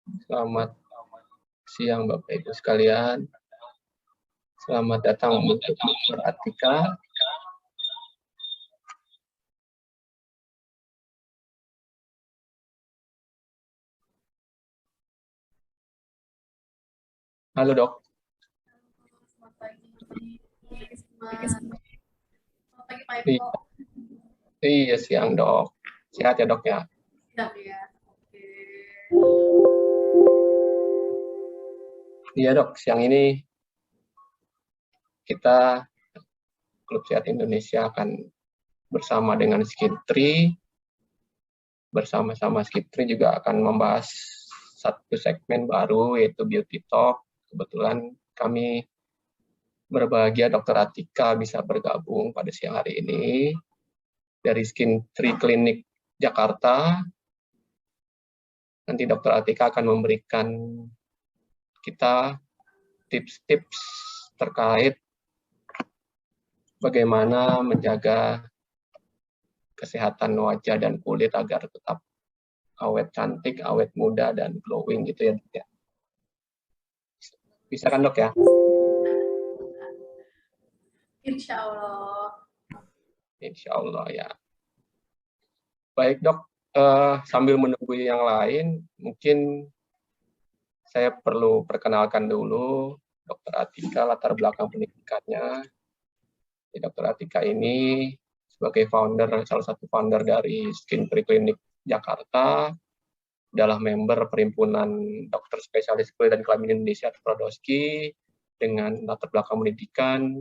Selamat siang Bapak Ibu sekalian. Selamat datang untuk Dr. Atika. Halo Dok. Selamat pagi. Selamat pagi Pak Eko. Iya siang Dok. Sehat ya Dok ya? Siap ya. Oke. Iya Dok, siang ini kita Klub Sehat Indonesia akan bersama dengan Skintri. Bersama-sama Skintri juga akan membahas satu segmen baru yaitu Beauty Talk. Kebetulan kami berbahagia Dr. Atika bisa bergabung pada siang hari ini dari Skintri Klinik Jakarta. Nanti Dr. Atika akan memberikan kita tips-tips terkait bagaimana menjaga kesehatan wajah dan kulit agar tetap awet cantik, awet muda, dan glowing gitu ya Dok ya. Bisa kan Dok ya? Insya Allah. Insya Allah ya. Baik Dok, sambil menunggu yang lain, mungkin saya perlu perkenalkan dulu Dr. Atika, latar belakang pendidikannya. Dr. Atika ini sebagai salah satu founder dari Skintri Klinik Jakarta, adalah member Perhimpunan Dokter Spesialis Kulit dan Kelamin Indonesia atau Prodoski dengan latar belakang pendidikan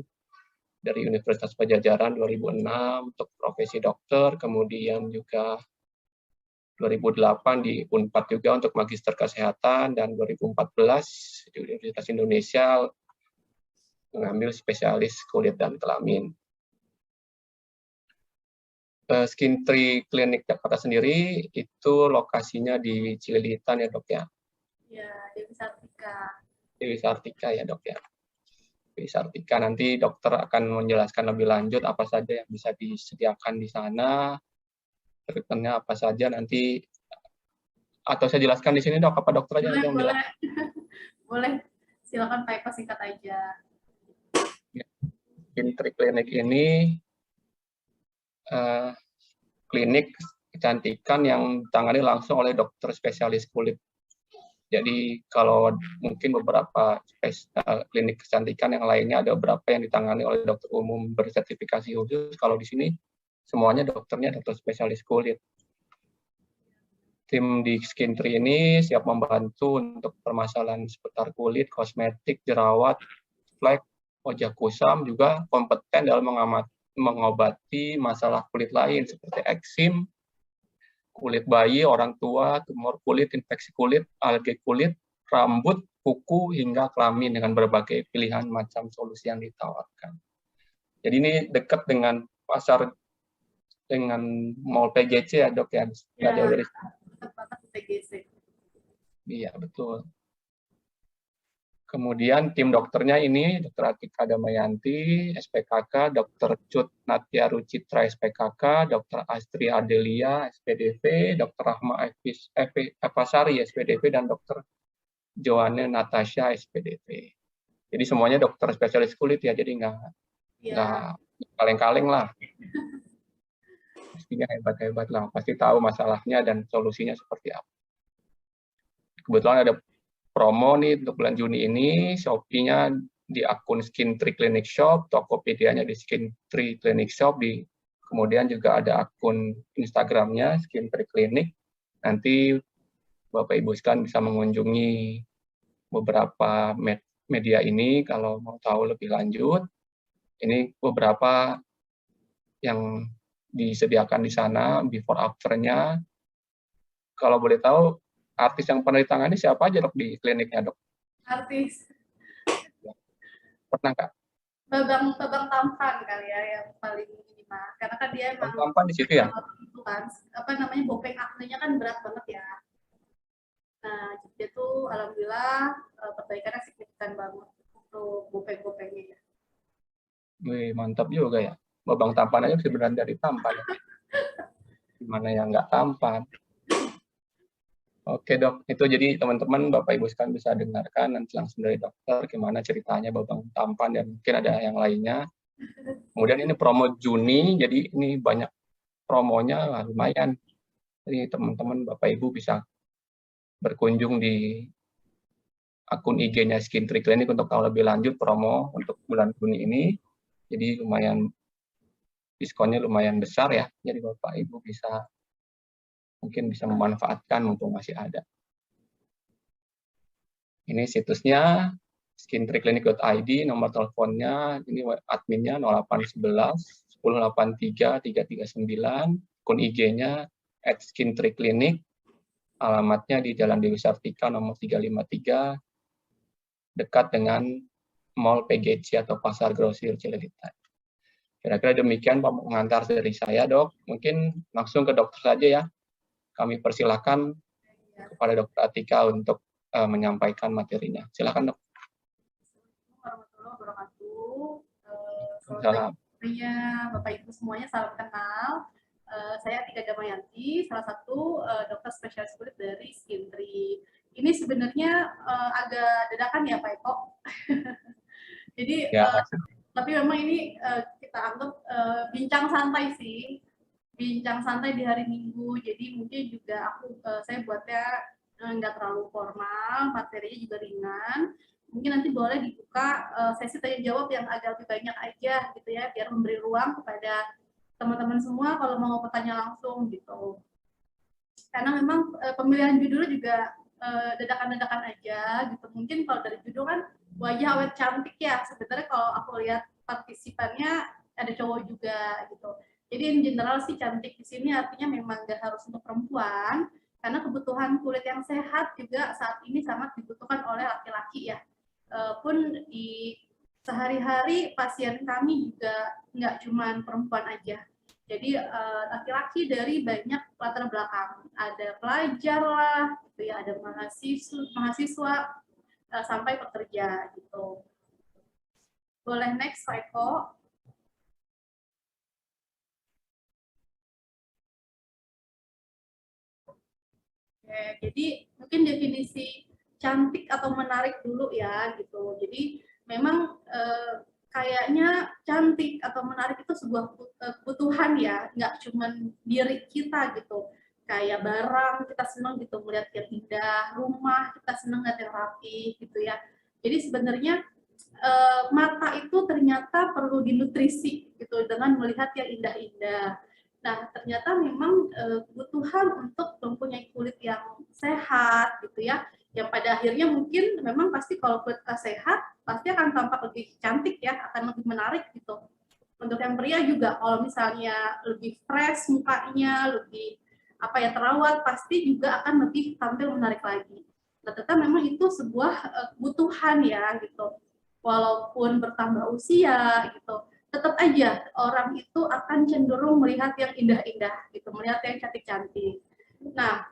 dari Universitas Pajajaran 2006 untuk profesi dokter, kemudian juga 2008 di Unpad juga untuk magister kesehatan, dan 2014 di Universitas Indonesia mengambil spesialis kulit dan kelamin. Skintri Klinik Jakarta sendiri itu lokasinya di Cililitan ya Dok ya? Ya, Dewi Sartika. Dewi Sartika ya Dok ya? Dewi Sartika, nanti dokter akan menjelaskan lebih lanjut apa saja yang bisa disediakan di sana, treatmentnya apa saja nanti, atau saya jelaskan di sini Dok, apa dokter aja yang Boleh. jelas? Boleh. Silakan Pak Eko singkat aja. Skintri Klinik ini klinik kecantikan yang ditangani langsung oleh dokter spesialis kulit. Jadi kalau mungkin beberapa klinik kecantikan yang lainnya ada beberapa yang ditangani oleh dokter umum bersertifikasi khusus. Kalau di sini semuanya dokternya dokter spesialis kulit. Tim di Skintri ini siap membantu untuk permasalahan seputar kulit, kosmetik, jerawat, flek, wajah kusam, juga kompeten dalam mengobati masalah kulit lain seperti eksim, kulit bayi, orang tua, tumor kulit, infeksi kulit, alergi kulit, rambut, kuku, hingga kelamin dengan berbagai pilihan macam solusi yang ditawarkan. Jadi ini dekat dengan pasar, dengan mall PGC ya Dok ya, nggak jauh dari sana. PGC. Iya betul. Kemudian tim dokternya ini Dr. Atika Damayanti, SPKK, Dr. Cut Natya Rucitra, SPKK, Dr. Astri Adelia, SPDV, Dr. Rahma Epasari, SPDV, dan Dr. Joanne Natasha, SPDV. Jadi semuanya dokter spesialis kulit ya, jadi nggak kaleng-kaleng lah. Pastinya hebat-hebat lah, pasti tahu masalahnya dan solusinya seperti apa. Kebetulan ada promo nih untuk bulan Juni ini, Shopee-nya di akun Skintri Clinic Shop, Tokopedia-nya di Skintri Clinic Shop, kemudian juga ada akun Instagram-nya Skintri Clinic. Nanti Bapak Ibu sekalian bisa mengunjungi beberapa media ini kalau mau tahu lebih lanjut. Ini beberapa yang disediakan di sana, before after-nya. Kalau boleh tahu, artis yang pernah ditangani siapa aja Dok di kliniknya Dok? Artis. Pernah Kak? Babang Tampan kali ya yang paling ini mah. Karena kan dia emang Tampan di situ ya? Itu kan, apa namanya, bopeng aknenya kan berat banget ya. Nah, dia tuh alhamdulillah perbaikannya signifikan banget untuk bopeng-bopengnya ya. Wih, mantap juga ya. Babang Tampan aja sebenarnya dari tampan. Gimana yang nggak tampan? Oke dok, itu jadi teman-teman Bapak Ibu sekalian bisa dengarkan nanti langsung dari dokter gimana ceritanya Babang Tampan dan mungkin ada yang lainnya. Kemudian ini promo Juni, jadi ini banyak promonya lumayan. Jadi teman-teman Bapak Ibu bisa berkunjung di akun IG-nya Skin Tree Clinic untuk tahu lebih lanjut promo untuk bulan Juni ini. Jadi lumayan diskonnya lumayan besar ya. Jadi Bapak Ibu bisa mungkin bisa memanfaatkan mumpung masih ada. Ini situsnya skintreeclinic.id, nomor teleponnya ini adminnya 0811 1083 339, akun IG-nya @skintreeclinic, alamatnya di Jalan Dewi Sartika nomor 353 dekat dengan Mall PGC atau Pasar Grosir Cililitan. Kira-kira demikian pengantar dari saya, Dok. Mungkin langsung ke dokter saja ya. Kami persilakan kepada Dokter Atika untuk menyampaikan materinya. Silakan, Dok. Warahmatullahi wabarakatuh. Salam. Bapak Ibu semuanya, salam kenal. Saya Atika Damayanti, salah satu dokter spesialis kulit dari Skin Tree. Ini sebenarnya agak dadakan ya Pak Eko. Jadi Ya. tapi memang ini kita anggap bincang santai sih, bincang santai di hari Minggu. Jadi mungkin juga saya buatnya nggak terlalu formal, materinya juga ringan. Mungkin nanti boleh dibuka sesi tanya jawab yang agak lebih banyak aja gitu ya, biar memberi ruang kepada teman-teman semua kalau mau bertanya langsung gitu. Karena memang pemilihan judulnya juga dadakan-dadakan aja gitu. Mungkin kalau dari judul kan wajah awet cantik ya. Sebenarnya kalau aku lihat partisipannya ada cowok juga gitu. Jadi in general sih cantik di sini artinya memang nggak harus untuk perempuan, karena kebutuhan kulit yang sehat juga saat ini sangat dibutuhkan oleh laki-laki ya. Pun di sehari-hari pasien kami juga nggak cuma perempuan aja. Jadi laki-laki dari banyak latar belakang, ada pelajar lah, gitu ya, ada mahasiswa sampai pekerja gitu. Boleh next, Pak Eko. Oke, jadi mungkin definisi cantik atau menarik dulu ya gitu. Jadi memang kayaknya cantik atau menarik itu sebuah kebutuhan ya, nggak cuma diri kita gitu. Kayak barang kita senang gitu melihat yang indah, rumah kita senang lihat yang rapi gitu ya. Jadi sebenarnya mata itu ternyata perlu dinutrisi gitu dengan melihat yang indah-indah. Nah, ternyata memang kebutuhan untuk mempunyai kulit yang sehat gitu ya, yang pada akhirnya mungkin memang pasti kalau kulit kita sehat, pasti akan tampak lebih cantik ya, akan lebih menarik gitu. Untuk yang pria juga, kalau misalnya lebih fresh mukanya, lebih apa ya terawat, pasti juga akan lebih tampil menarik lagi. Nah, ternyata memang itu sebuah kebutuhan ya gitu. Walaupun bertambah usia gitu, tetap aja orang itu akan cenderung melihat yang indah-indah gitu, melihat yang cantik-cantik. Nah,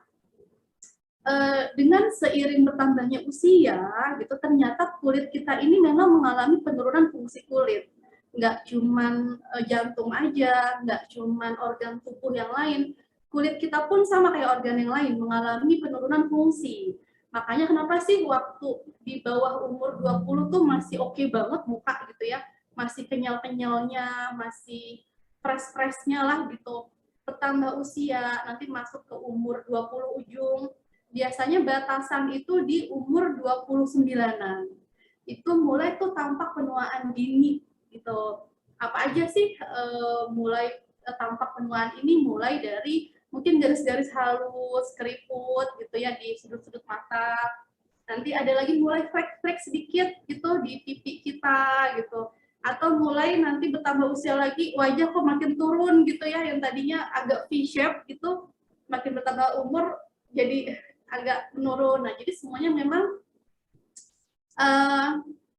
dengan seiring bertambahnya usia gitu, ternyata kulit kita ini memang mengalami penurunan fungsi kulit. Nggak cuman jantung aja, nggak cuman organ tubuh yang lain, kulit kita pun sama kayak organ yang lain mengalami penurunan fungsi. Makanya kenapa sih waktu di bawah umur 20 tuh masih oke banget muka gitu ya, masih kenyal-kenyalnya, masih fresh-freshnya lah gitu. Bertambah usia, nanti masuk ke umur 20 ujung, biasanya batasan itu di umur 29-an. Itu mulai tuh tampak penuaan dini gitu. Apa aja sih mulai tampak penuaan ini? Mulai dari mungkin garis-garis halus, keriput gitu ya di sudut-sudut mata. Nanti ada lagi mulai flek-flek sedikit gitu di pipi kita gitu. Atau mulai nanti bertambah usia lagi wajah kok makin turun gitu ya, yang tadinya agak V-shape gitu, makin bertambah umur jadi agak menurun. Nah, jadi semuanya memang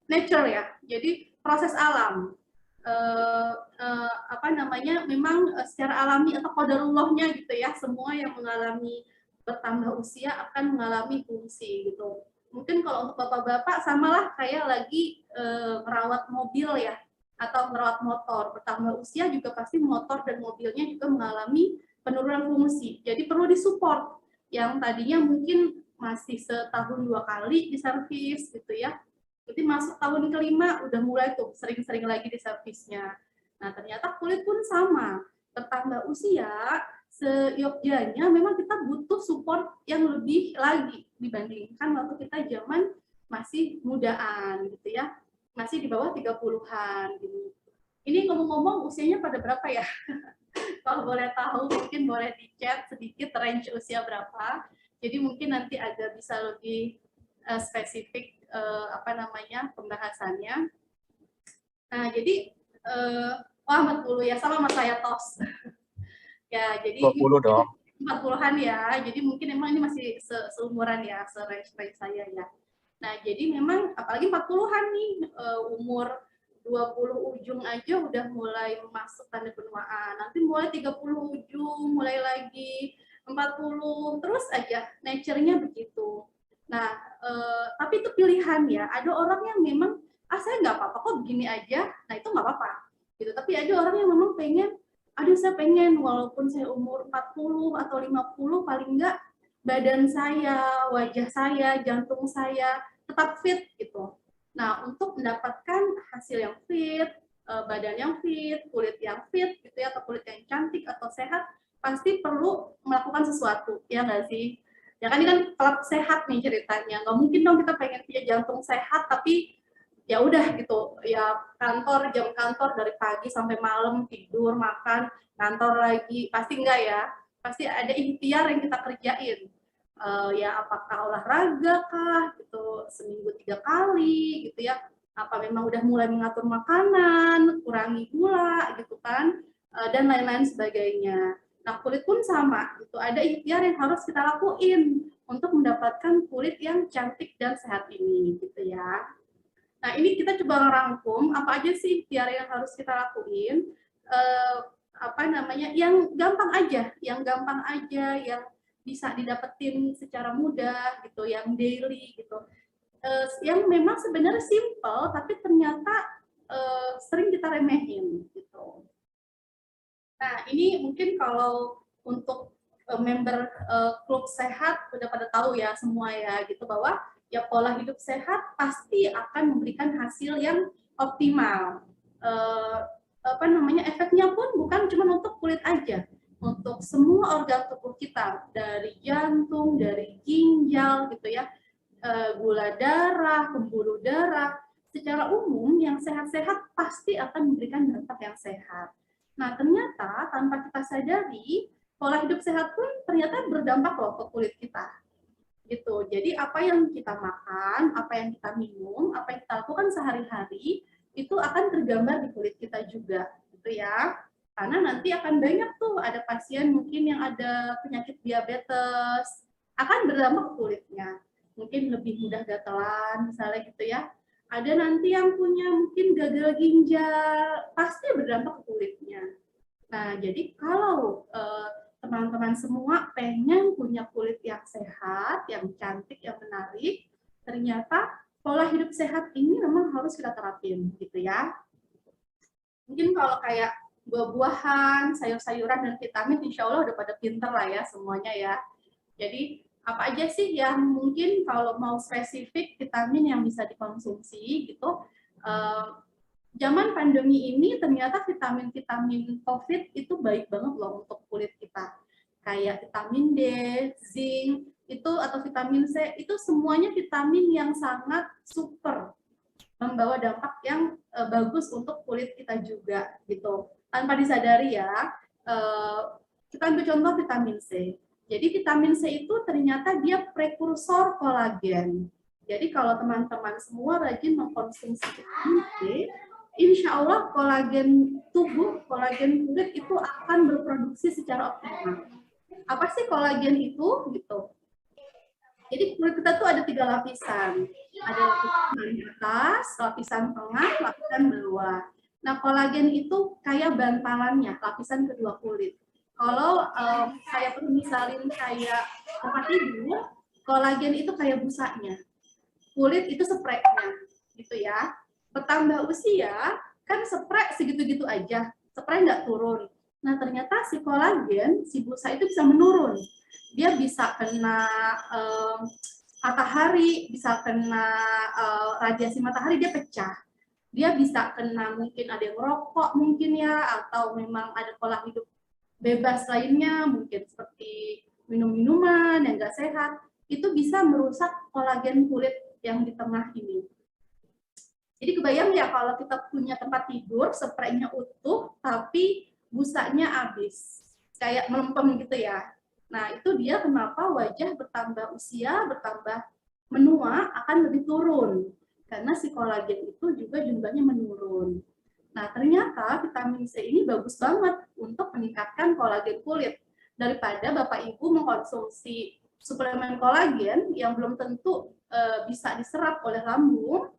nature ya. Jadi proses alam. Apa namanya? Memang secara alami atau qadarullahnya gitu ya. Semua yang mengalami bertambah usia akan mengalami fungsi gitu. Mungkin kalau untuk bapak-bapak samalah kayak lagi merawat mobil ya, atau merawat motor. Bertambah usia juga pasti motor dan mobilnya juga mengalami penurunan fungsi. Jadi perlu disupport. yang tadinya mungkin masih setahun 2 kali diservis gitu ya. Jadi masuk tahun kelima udah mulai tuh sering-sering lagi diservisnya. Nah ternyata kulit pun sama, bertambah usia, seyogyanya memang kita butuh support yang lebih lagi dibandingkan waktu kita zaman masih mudaan gitu ya, masih di bawah 30-an gitu. Ini ngomong-ngomong usianya pada berapa ya? Kalau boleh tahu mungkin boleh di chat sedikit range usia berapa. Jadi mungkin nanti agak bisa lebih spesifik apa namanya pembahasannya. Nah, jadi wah 40 ya sama saya tos. Ya, jadi 20 dong. 40-an ya. Jadi mungkin emang ini masih seumuran ya, range saya ya. Nah, jadi memang apalagi 40-an nih umur 20 ujung aja udah mulai masuk tanda penuaan. Nanti mulai 30 ujung, mulai lagi 40, terus aja nature-nya begitu. Nah, tapi itu pilihan ya. Ada orang yang memang, saya nggak apa-apa kok begini aja, nah itu nggak apa-apa. Gitu. Tapi ada orang yang memang pengen, aduh saya pengen walaupun saya umur 40 atau 50, paling nggak badan saya, wajah saya, jantung saya tetap fit gitu. Nah, untuk mendapatkan hasil yang fit, badan yang fit, kulit yang fit gitu ya, atau kulit yang cantik atau sehat, pasti perlu melakukan sesuatu, ya nggak sih? Ya kan ini kan klub sehat nih ceritanya. Nggak mungkin dong kita pengen punya jantung sehat tapi ya udah gitu ya jam kantor dari pagi sampai malam tidur makan kantor lagi pasti enggak ya, pasti ada ikhtiar yang kita kerjain. Ya apakah olahraga kah gitu seminggu 3 kali gitu ya, apa memang udah mulai mengatur makanan, kurangi gula gitu kan, dan lain-lain sebagainya. Nah kulit pun sama gitu, ada ikhtiar yang harus kita lakuin untuk mendapatkan kulit yang cantik dan sehat ini gitu ya. Nah, ini kita coba ngerangkum apa aja sih ikhtiar yang harus kita lakuin. Apa namanya? Yang gampang aja, yang bisa didapetin secara mudah gitu, yang daily gitu. Yang memang sebenarnya simple tapi ternyata sering kita remehin gitu. Nah, ini mungkin kalau untuk member klub sehat udah pada tahu ya semua ya gitu bahwa ya pola hidup sehat pasti akan memberikan hasil yang optimal. Apa namanya efeknya pun bukan cuma untuk kulit aja, untuk semua organ tubuh kita dari jantung, dari ginjal gitu ya, gula darah, pembuluh darah. Secara umum yang sehat-sehat pasti akan memberikan dampak yang sehat. Nah ternyata tanpa kita sadari pola hidup sehat pun ternyata berdampak loh ke kulit kita gitu. Jadi apa yang kita makan, apa yang kita minum, apa yang kita lakukan sehari-hari itu akan tergambar di kulit kita juga, gitu ya. Karena nanti akan banyak tuh ada pasien mungkin yang ada penyakit diabetes akan berdampak ke kulitnya. Mungkin lebih mudah gatelan misalnya gitu ya. Ada nanti yang punya mungkin gagal ginjal pasti berdampak ke kulitnya. Nah, jadi kalau teman-teman semua pengen punya kulit yang sehat, yang cantik, yang menarik, ternyata pola hidup sehat ini memang harus kita terapin, gitu ya. Mungkin kalau kayak buah-buahan, sayur-sayuran, dan vitamin, insya Allah udah pada pinter lah ya semuanya ya. Jadi apa aja sih yang mungkin kalau mau spesifik vitamin yang bisa dikonsumsi gitu. Zaman pandemi ini ternyata vitamin-vitamin COVID itu baik banget loh untuk kulit kita. Kayak vitamin D, zinc, itu atau vitamin C, itu semuanya vitamin yang sangat super membawa dampak yang bagus untuk kulit kita juga gitu. Tanpa disadari ya, kita ambil contoh vitamin C. Jadi vitamin C itu ternyata dia prekursor kolagen. Jadi kalau teman-teman semua rajin mengkonsumsi vitamin C, insya Allah kolagen tubuh, kolagen kulit itu akan berproduksi secara optimal. Apa sih kolagen itu? Gitu. Jadi kulit kita tuh ada 3 lapisan. Ada lapisan atas, lapisan tengah, lapisan bawah. Nah kolagen itu kayak bantalannya, lapisan kedua kulit. Kalau saya perlu misalin kayak tempat tidur, kolagen itu kayak busanya. Kulit itu spreknya, gitu ya. Bertambah usia, kan sprek segitu-gitu aja, sprek nggak turun. Nah, ternyata si kolagen, si busa itu bisa menurun. Dia bisa kena matahari, bisa kena radiasi matahari, dia pecah. Dia bisa kena, mungkin ada yang merokok mungkin ya, atau memang ada pola hidup bebas lainnya, mungkin seperti minum-minuman yang nggak sehat, itu bisa merusak kolagen kulit yang di tengah ini. Jadi kebayang ya kalau kita punya tempat tidur, spraynya utuh, tapi busanya habis, kayak melempem gitu ya. Nah, itu dia kenapa wajah bertambah usia, bertambah menua akan lebih turun. Karena si kolagen itu juga jumlahnya menurun. Nah, ternyata vitamin C ini bagus banget untuk meningkatkan kolagen kulit. Daripada Bapak Ibu mengkonsumsi suplemen kolagen yang belum tentu bisa diserap oleh lambung,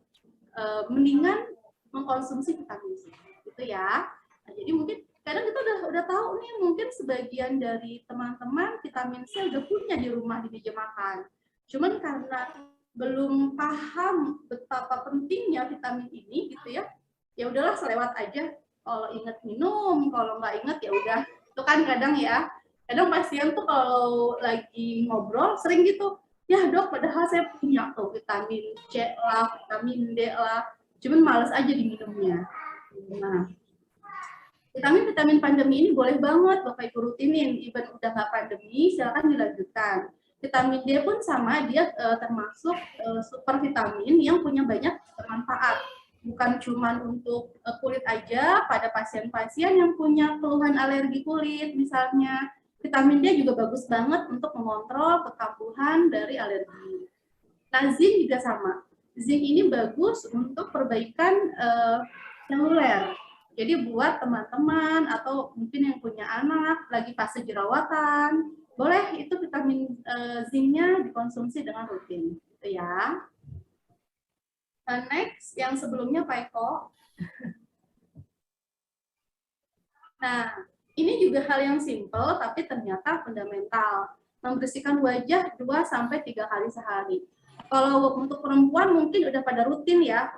mendingan mengkonsumsi vitamin C. Gitu ya. Nah, jadi mungkin kadang kita udah tahu nih, mungkin sebagian dari teman-teman vitamin C udah punya di rumah di meja makan. Cuman karena belum paham betapa pentingnya vitamin ini gitu ya, ya udahlah selewat aja. Kalau inget minum, kalau nggak inget ya udah. Itu kan kadang ya, kadang pasien tuh kalau lagi ngobrol sering gitu, ya dok, padahal saya punya tuh vitamin C lah, vitamin D lah, cuman males aja diminumnya. Nah, vitamin pandemi ini boleh banget Bapak Ibu rutinin, even udah nggak pandemi, silakan dilanjutkan. Vitamin D pun sama, dia termasuk super vitamin yang punya banyak manfaat. Bukan cuma untuk kulit aja, pada pasien-pasien yang punya keluhan alergi kulit misalnya, vitamin D juga bagus banget untuk mengontrol kekambuhan dari alergi. Nah, zinc juga sama. Zinc ini bagus untuk perbaikan seluler. Jadi buat teman-teman atau mungkin yang punya anak lagi fase jerawatan, boleh itu vitamin zinc-nya dikonsumsi dengan rutin, gitu ya. Next, yang sebelumnya Pak Eko. Nah, ini juga hal yang simple tapi ternyata fundamental. Membersihkan wajah 2-3 kali sehari. Kalau untuk perempuan mungkin udah pada rutin ya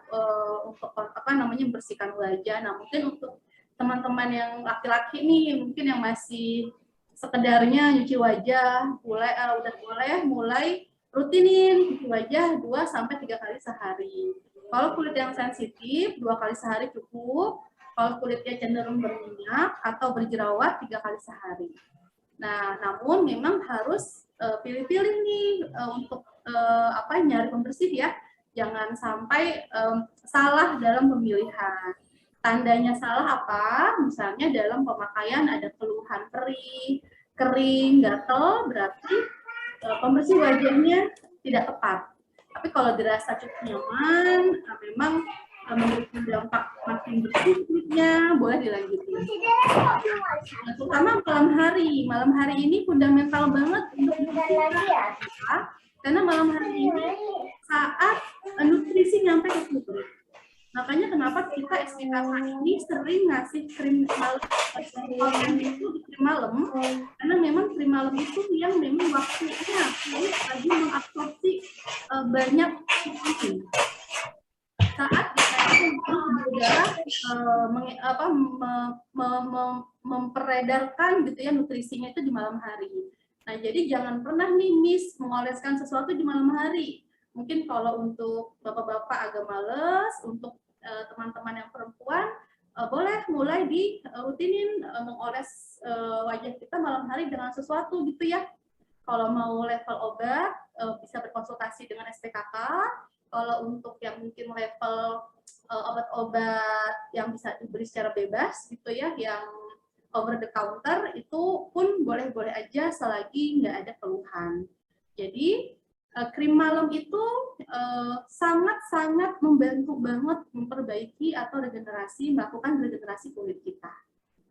untuk membersihkan wajah. Nah, mungkin untuk teman-teman yang laki-laki nih, mungkin yang masih sekedarnya nyuci wajah, udah boleh mulai rutinin cuci wajah 2-3 kali sehari. Kalau kulit yang sensitif 2 kali sehari cukup. Kalau kulitnya cenderung berminyak atau berjerawat 3 kali sehari. Nah, namun memang harus pilih-pilih nih untuk nyari pembersih ya. Jangan sampai salah dalam pemilihan. Tandanya salah apa? Misalnya dalam pemakaian ada keluhan perih, kering, gatal, berarti pembersih wajahnya tidak tepat. Tapi kalau dirasa cukup nyaman, memang memberikan dampak makin bersih kulitnya, boleh dilanjutin. Nah, terutama malam hari ini fundamental banget untuk karena malam hari ini saat nutrisi nyampe ke kulit. Makanya kenapa kita SPKK ini sering ngasih krim malam itu di krim malam, karena memang krim malam itu yang memang waktunya kulit lagi mengabsorpsi banyak nutrisi. Saat udara memperedarkan gitu ya nutrisinya itu di malam hari. Nah, jadi jangan pernah nih miss mengoleskan sesuatu di malam hari. Mungkin kalau untuk bapak-bapak agak males, untuk teman-teman yang perempuan boleh mulai di rutinin mengoles wajah kita malam hari dengan sesuatu gitu ya. Kalau mau level obat bisa berkonsultasi dengan SPKK. Kalau untuk yang mungkin level obat-obat yang bisa diberi secara bebas gitu ya, yang over the counter, itu pun boleh-boleh aja selagi nggak ada keluhan. Jadi krim malam itu sangat-sangat membantu banget memperbaiki atau melakukan regenerasi kulit kita.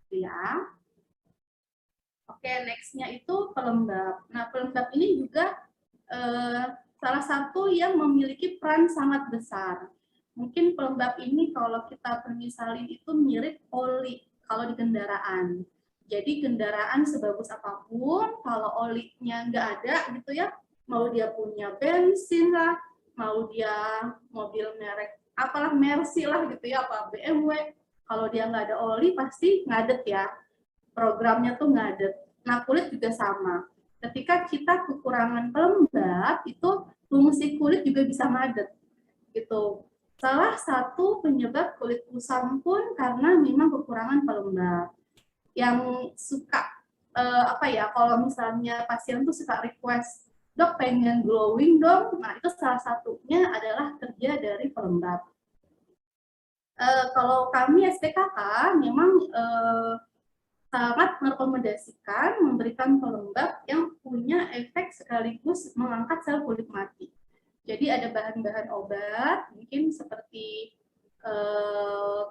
Gitu ya. Oke, next-nya itu pelembab. Nah, pelembab ini juga salah satu yang memiliki peran sangat besar. Mungkin pelembab ini kalau kita permisalin itu mirip oli kalau di kendaraan. Jadi kendaraan sebagus apapun, kalau olinya nggak ada gitu ya, mau dia punya bensin lah, mau dia mobil merek apalah Mercy lah gitu ya, apa BMW, kalau dia nggak ada oli pasti ngadet ya. programnya tuh ngadet. Nah, kulit juga sama. Ketika kita kekurangan pelembab, itu fungsi kulit juga bisa ngadet gitu. Salah satu penyebab kulit kusam pun karena memang kekurangan pelembab. Yang suka kalau misalnya pasien tuh suka request, dok pengen glowing dong, nah itu salah satunya adalah kerja dari pelembab. Kalau kami SPKK memang sangat merekomendasikan memberikan pelembab yang punya efek sekaligus mengangkat sel kulit mati. Jadi ada bahan-bahan obat, mungkin seperti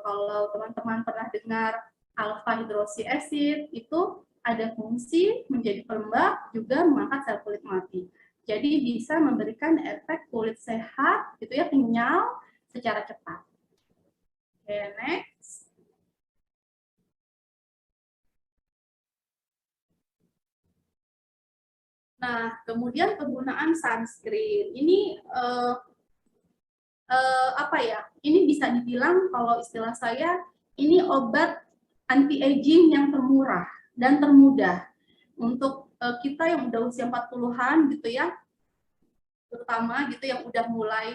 kalau teman-teman pernah dengar alpha hydroxy acid, itu ada fungsi menjadi pelembab juga mengangkat sel kulit mati. Jadi bisa memberikan efek kulit sehat, gitu ya, kenyal secara cepat. Oke, next. Nah, kemudian penggunaan sunscreen. Ini ini bisa dibilang kalau istilah saya ini obat anti-aging yang termurah dan termudah untuk kita yang udah usia 40-an gitu ya, terutama gitu yang udah mulai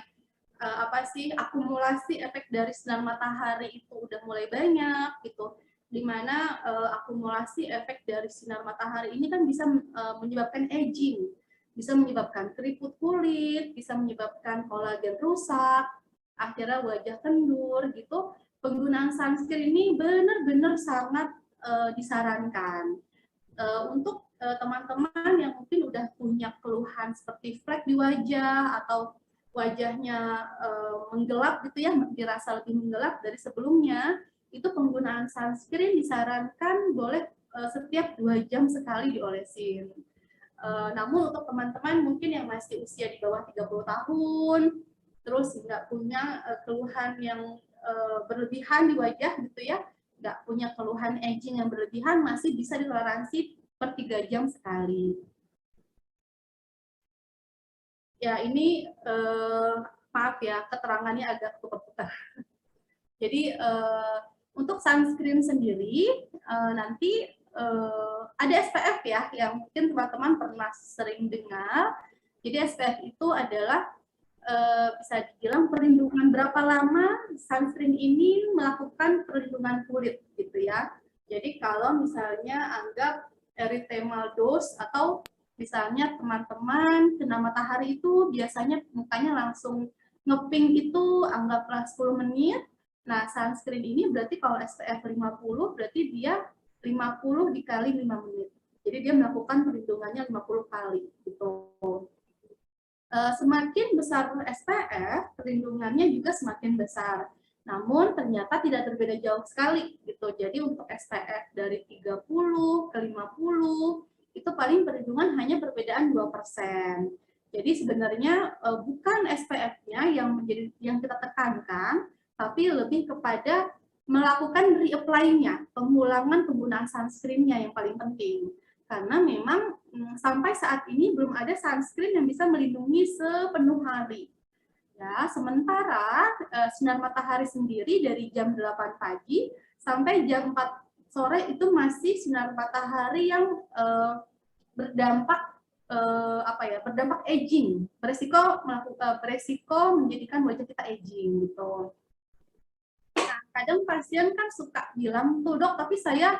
akumulasi efek dari sinar matahari itu udah mulai banyak gitu, dimana akumulasi efek dari sinar matahari ini kan bisa menyebabkan aging, bisa menyebabkan keriput kulit, bisa menyebabkan kolagen rusak, akhirnya wajah kendur gitu. Penggunaan sunscreen ini benar-benar sangat disarankan untuk teman-teman yang mungkin udah punya keluhan seperti flek di wajah atau wajahnya menggelap gitu ya, dirasa lebih menggelap dari sebelumnya, itu penggunaan sunscreen disarankan boleh setiap 2 jam sekali diolesin. Namun untuk teman-teman mungkin yang masih usia di bawah 30 tahun, terus nggak punya keluhan yang berlebihan di wajah gitu ya, nggak punya keluhan aging yang berlebihan, masih bisa ditoleransi per 3 jam sekali. Ya ini maaf ya, keterangannya agak putar-putar. Jadi untuk sunscreen sendiri nanti ada SPF ya, yang mungkin teman-teman pernah sering dengar. Jadi SPF itu adalah bisa dibilang perlindungan berapa lama sunscreen ini melakukan perlindungan kulit gitu ya. Jadi kalau misalnya anggap erythemal dose atau misalnya teman-teman kena matahari itu biasanya mukanya langsung ngeping itu anggaplah 10 menit. Nah, sunscreen ini berarti kalau SPF 50 berarti dia 50 dikali 5 menit. Jadi dia melakukan perlindungannya 50 kali gitu. Semakin besar SPF, perlindungannya juga semakin besar. Namun ternyata tidak berbeda jauh sekali gitu. Jadi untuk SPF dari 30 ke 50 itu paling perlindungan hanya perbedaan 2%. Jadi sebenarnya bukan SPF-nya yang kita tekankan, tapi lebih kepada melakukan reapply-nya, pengulangan penggunaan sunscreen-nya yang paling penting. Karena memang sampai saat ini belum ada sunscreen yang bisa melindungi sepenuh hari. Ya, sementara sinar matahari sendiri dari jam 8 pagi sampai jam 4 sore itu masih sinar matahari yang berdampak berdampak aging, beresiko menjadikan wajah kita aging gitu. Nah, kadang pasien kan suka bilang tuh, dok, tapi saya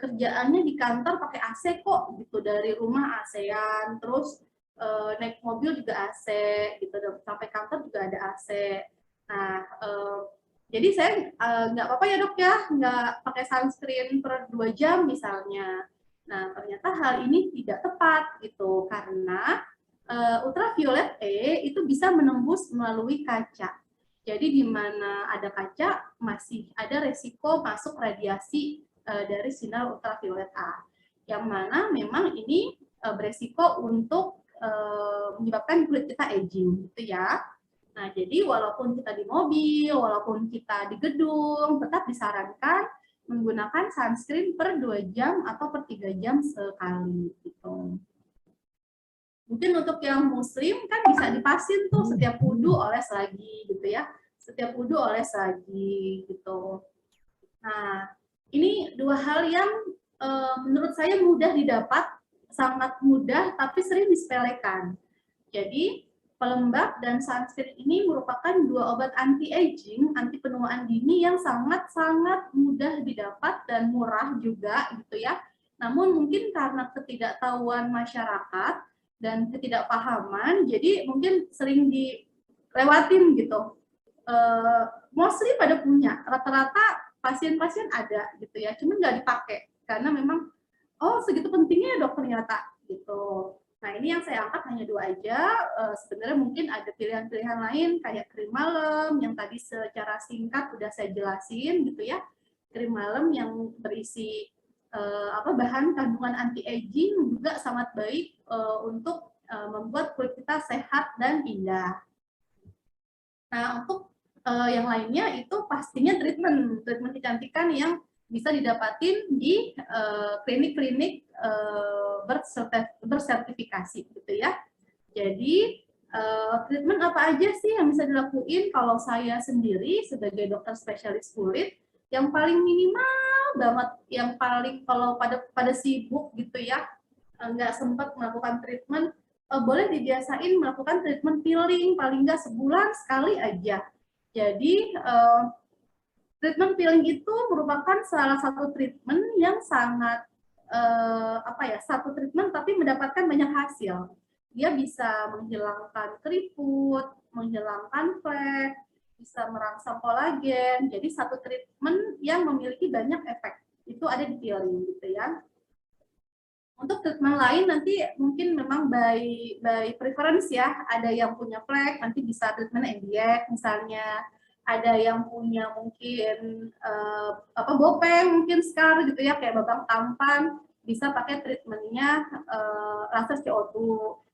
kerjaannya di kantor pakai AC kok gitu, dari rumah AC-an, terus naik mobil juga AC gitu, sampai kantor juga ada AC. Nah, jadi saya nggak apa-apa ya dok ya, nggak pakai sunscreen per 2 jam misalnya. Nah, ternyata hal ini tidak tepat gitu, karena ultraviolet E itu bisa menembus melalui kaca. Jadi di mana ada kaca masih ada resiko masuk radiasi dari sinar ultraviolet A, yang mana memang ini beresiko untuk menyebabkan kulit kita aging, gitu ya. Nah, jadi walaupun kita di mobil, walaupun kita di gedung, tetap disarankan menggunakan sunscreen per 2 jam atau per 3 jam sekali, gitu. Mungkin untuk yang muslim kan bisa dipasin tuh setiap wudhu oles lagi, gitu ya. Setiap wudhu oles lagi, gitu. Nah, ini 2 hal yang menurut saya mudah didapat, sangat mudah, tapi sering disepelekan. Jadi pelembab dan sunscreen ini merupakan dua obat anti-aging, anti penuaan dini yang sangat-sangat mudah didapat dan murah juga gitu ya. Namun mungkin karena ketidaktahuan masyarakat dan ketidakpahaman, jadi mungkin sering dilewatin gitu. Mostly pada punya, rata-rata pasien-pasien ada gitu ya, cuman nggak dipakai karena memang oh segitu pentingnya ya dok ternyata gitu. Nah ini yang saya angkat hanya dua aja. Sebenarnya mungkin ada pilihan-pilihan lain kayak krim malam yang tadi secara singkat udah saya jelasin gitu ya. Krim malam yang berisi bahan kandungan anti aging juga sangat baik untuk membuat kulit kita sehat dan indah. Nah untuk yang lainnya itu pastinya treatment kecantikan yang bisa didapatin di klinik-klinik bersertifikasi gitu ya. Jadi treatment apa aja sih yang bisa dilakuin kalau saya sendiri sebagai dokter spesialis kulit yang paling minimal banget, yang paling kalau pada sibuk gitu ya nggak sempat melakukan treatment, boleh dibiasain melakukan treatment peeling paling nggak sebulan sekali aja. Jadi treatment peeling itu merupakan salah satu treatment yang sangat satu treatment tapi mendapatkan banyak hasil. Dia bisa menghilangkan keriput, menghilangkan flek, bisa merangsang kolagen. Jadi satu treatment yang memiliki banyak efek. Itu ada di peeling gitu ya. Untuk treatment lain nanti mungkin memang by preference ya. Ada yang punya flek, nanti bisa treatment NDX misalnya. Ada yang punya mungkin bopeng, mungkin scar gitu ya, kayak babang tampan, bisa pakai treatmentnya laser CO2.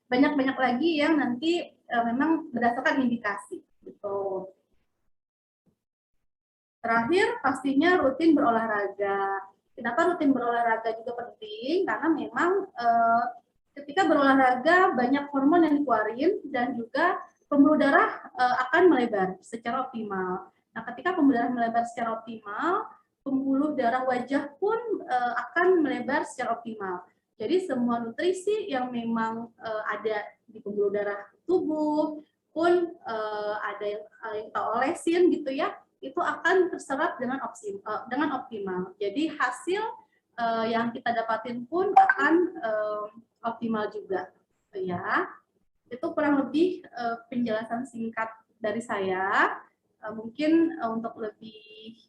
Banyak-banyak lagi yang nanti memang berdasarkan indikasi gitu. Terakhir pastinya rutin berolahraga. Kenapa rutin berolahraga juga penting? Karena memang ketika berolahraga banyak hormon yang dikeluarin dan juga pembuluh darah akan melebar secara optimal. Nah, ketika pembuluh darah melebar secara optimal, pembuluh darah wajah pun akan melebar secara optimal. Jadi semua nutrisi yang memang ada di pembuluh darah tubuh pun ada yang kita olesin gitu ya, itu akan terserap dengan optimal. Jadi hasil yang kita dapatin pun akan optimal juga, ya. Itu kurang lebih penjelasan singkat dari saya. Mungkin untuk lebih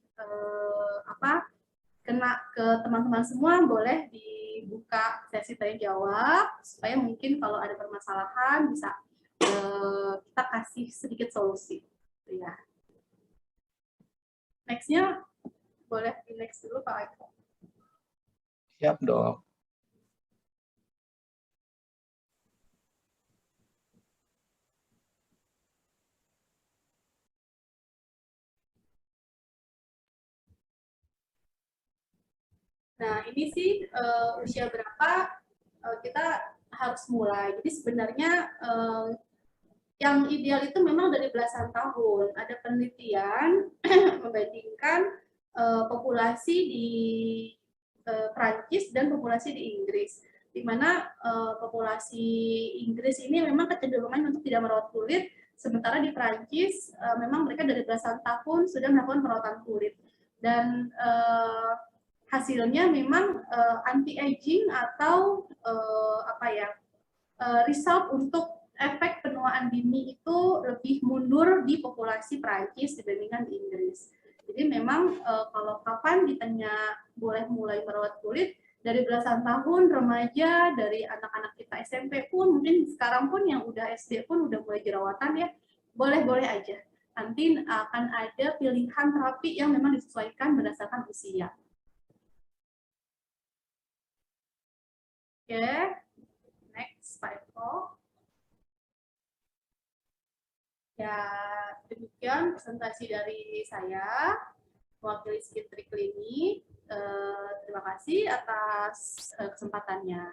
kena ke teman-teman semua boleh dibuka sesi tanya jawab supaya mungkin kalau ada permasalahan bisa kita kasih sedikit solusi, ya. Next-nya boleh di next dulu Pak Eko. Siap, Dok. Nah, ini sih usia berapa kita harus mulai. Jadi sebenarnya yang ideal itu memang dari belasan tahun. Ada penelitian membandingkan populasi di Prancis dan populasi di Inggris, di mana populasi Inggris ini memang kecenderungan untuk tidak merawat kulit, sementara di Prancis memang mereka dari belasan tahun sudah melakukan perawatan kulit, dan hasilnya memang anti-aging atau result untuk efek penuaan dini itu lebih mundur di populasi Prancis dibandingkan di Inggris. Jadi memang kalau kapan ditanya boleh mulai merawat kulit, dari belasan tahun remaja, dari anak-anak kita SMP pun, mungkin sekarang pun yang udah SD pun udah mulai jerawatan ya, boleh-boleh aja. Nanti akan ada pilihan terapi yang memang disesuaikan berdasarkan usia. Oke, next Pak Eko. Ya, demikian presentasi dari saya, mewakili Skin Trick Clinic. Terima kasih atas kesempatannya.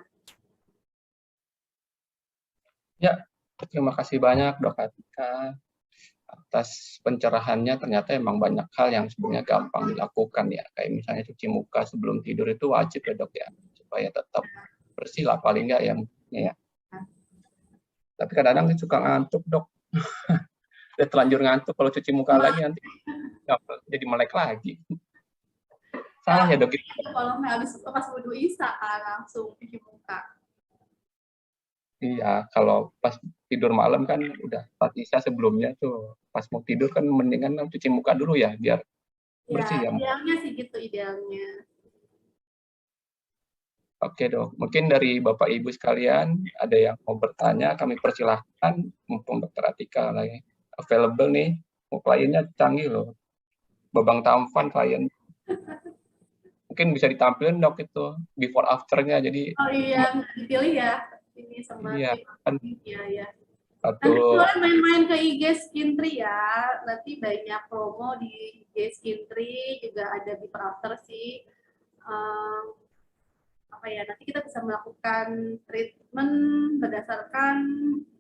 Ya, terima kasih banyak Dok Atika. atas pencerahannya. Ternyata emang banyak hal yang sebenarnya gampang dilakukan ya, kayak misalnya cuci muka sebelum tidur itu wajib ya dok ya, supaya tetap bersih lah paling nggak ya. Ya. Tapi kadang-kadang suka ngantuk dok. Udah terlanjur ngantuk, kalau cuci muka lagi nanti jadi melek lagi. Salah ya dok. Kalau habis pas wudhu isya kan langsung cuci muka. Iya, kalau pas tidur malam kan udah pas isya sebelumnya tuh, pas mau tidur kan mendingan cuci muka dulu ya, biar bersih ya. Idealnya sih gitu idealnya. Oke dok, mungkin dari Bapak Ibu sekalian ada yang mau bertanya, kami persilahkan. Mumpung Dokter Atika lagi available nih, kliennya canggih loh, Babang Tampan klien. Mungkin bisa ditampilin dok itu before afternya, jadi Oh iya, dipilih ya. Ini sama iya kan ya. satu. Nanti boleh main-main ke IG Skintree ya. Nanti banyak promo di IG Skintree, juga ada di After sih. Apa ya? Nanti kita bisa melakukan treatment berdasarkan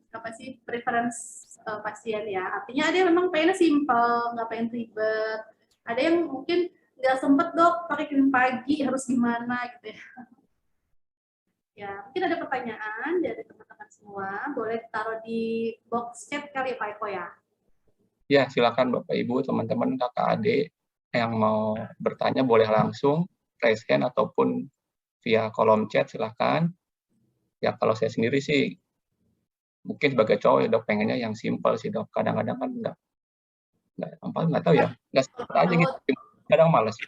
apa sih preference pasien ya. Artinya ada yang memang pengennya simple, nggak pengen ribet. Ada yang mungkin nggak sempet dok pakai krim pagi, harus gimana gitu ya. Ya, mungkin ada pertanyaan dari teman-teman semua, boleh taruh di box chat kali ya Pak Eko ya. Ya, silakan Bapak Ibu, teman-teman, kakak adik yang mau bertanya boleh langsung raise hand ataupun via kolom chat, silakan. Ya, kalau saya sendiri sih mungkin sebagai cowok ya dok, pengennya yang simple sih dok. Kadang-kadang kan nggak tahu ya, nggak simple aja gitu. Kadang males.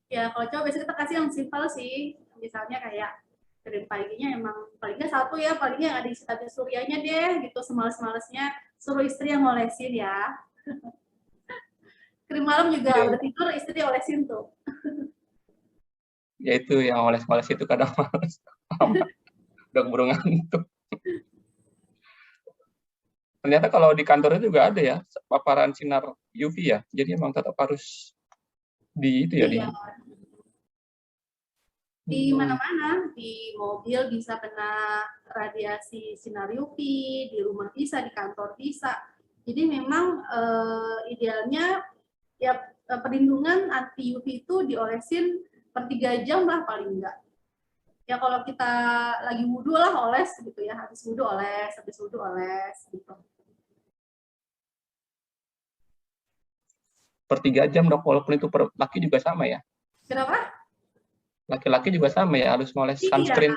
Ya, kalau cowok biasanya kita kasih yang simple sih. Misalnya kayak krim paginya emang paling nggak satu ya, paling nggak ada suryanya deh gitu, semales-malesnya suruh istri yang ngolesin ya. Krim malam juga udah tidur istri olesin tuh. Ya itu yang oles-oles itu kadang males. Udah keburu ngantuk. Ternyata kalau di kantornya juga ada ya paparan sinar UV ya. Jadi emang tetap harus di itu ya. Iya. Di mana-mana, di mobil bisa kena radiasi sinar UV, di rumah bisa, di kantor bisa. Jadi memang idealnya ya perlindungan anti UV itu diolesin per 3 jam lah paling enggak. Ya kalau kita lagi wudhu lah oles gitu ya, habis wudhu oles gitu. Per 3 jam dok, walaupun itu per laki juga sama ya. Kenapa? Laki-laki juga sama ya, harus ngoles sunscreen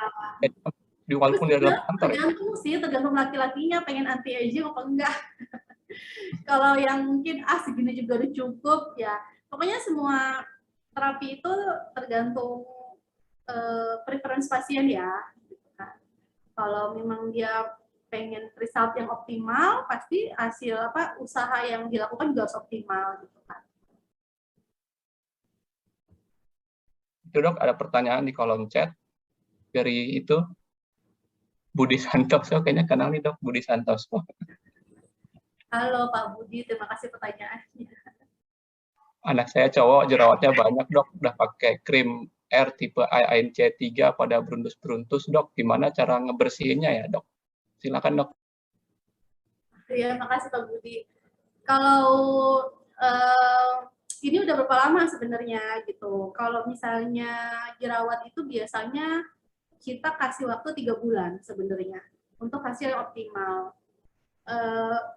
di walaupun di dalam kantor ya. Tergantung sih, tergantung laki-lakinya pengen anti aging apa enggak. Kalau yang mungkin segini juga udah cukup ya. Pokoknya semua terapi itu tergantung preference pasien ya. Kalau memang dia pengen result yang optimal, pasti hasil usaha yang dilakukan juga harus optimal gitu kan. Itu dok, ada pertanyaan di kolom chat dari itu Budi Santoso, kayaknya kenal nih dok, Budi Santoso. Halo Pak Budi, terima kasih pertanyaannya. Anak saya cowok, jerawatnya banyak dok, udah pakai krim R tipe ANC3 pada beruntus-beruntus dok, gimana cara ngebersihinnya ya dok? Silakan dok. Ya, makasih Pak Budi. Kalau ini udah berapa lama sebenarnya gitu. Kalau misalnya jerawat itu biasanya kita kasih waktu 3 bulan sebenarnya untuk hasil yang optimal.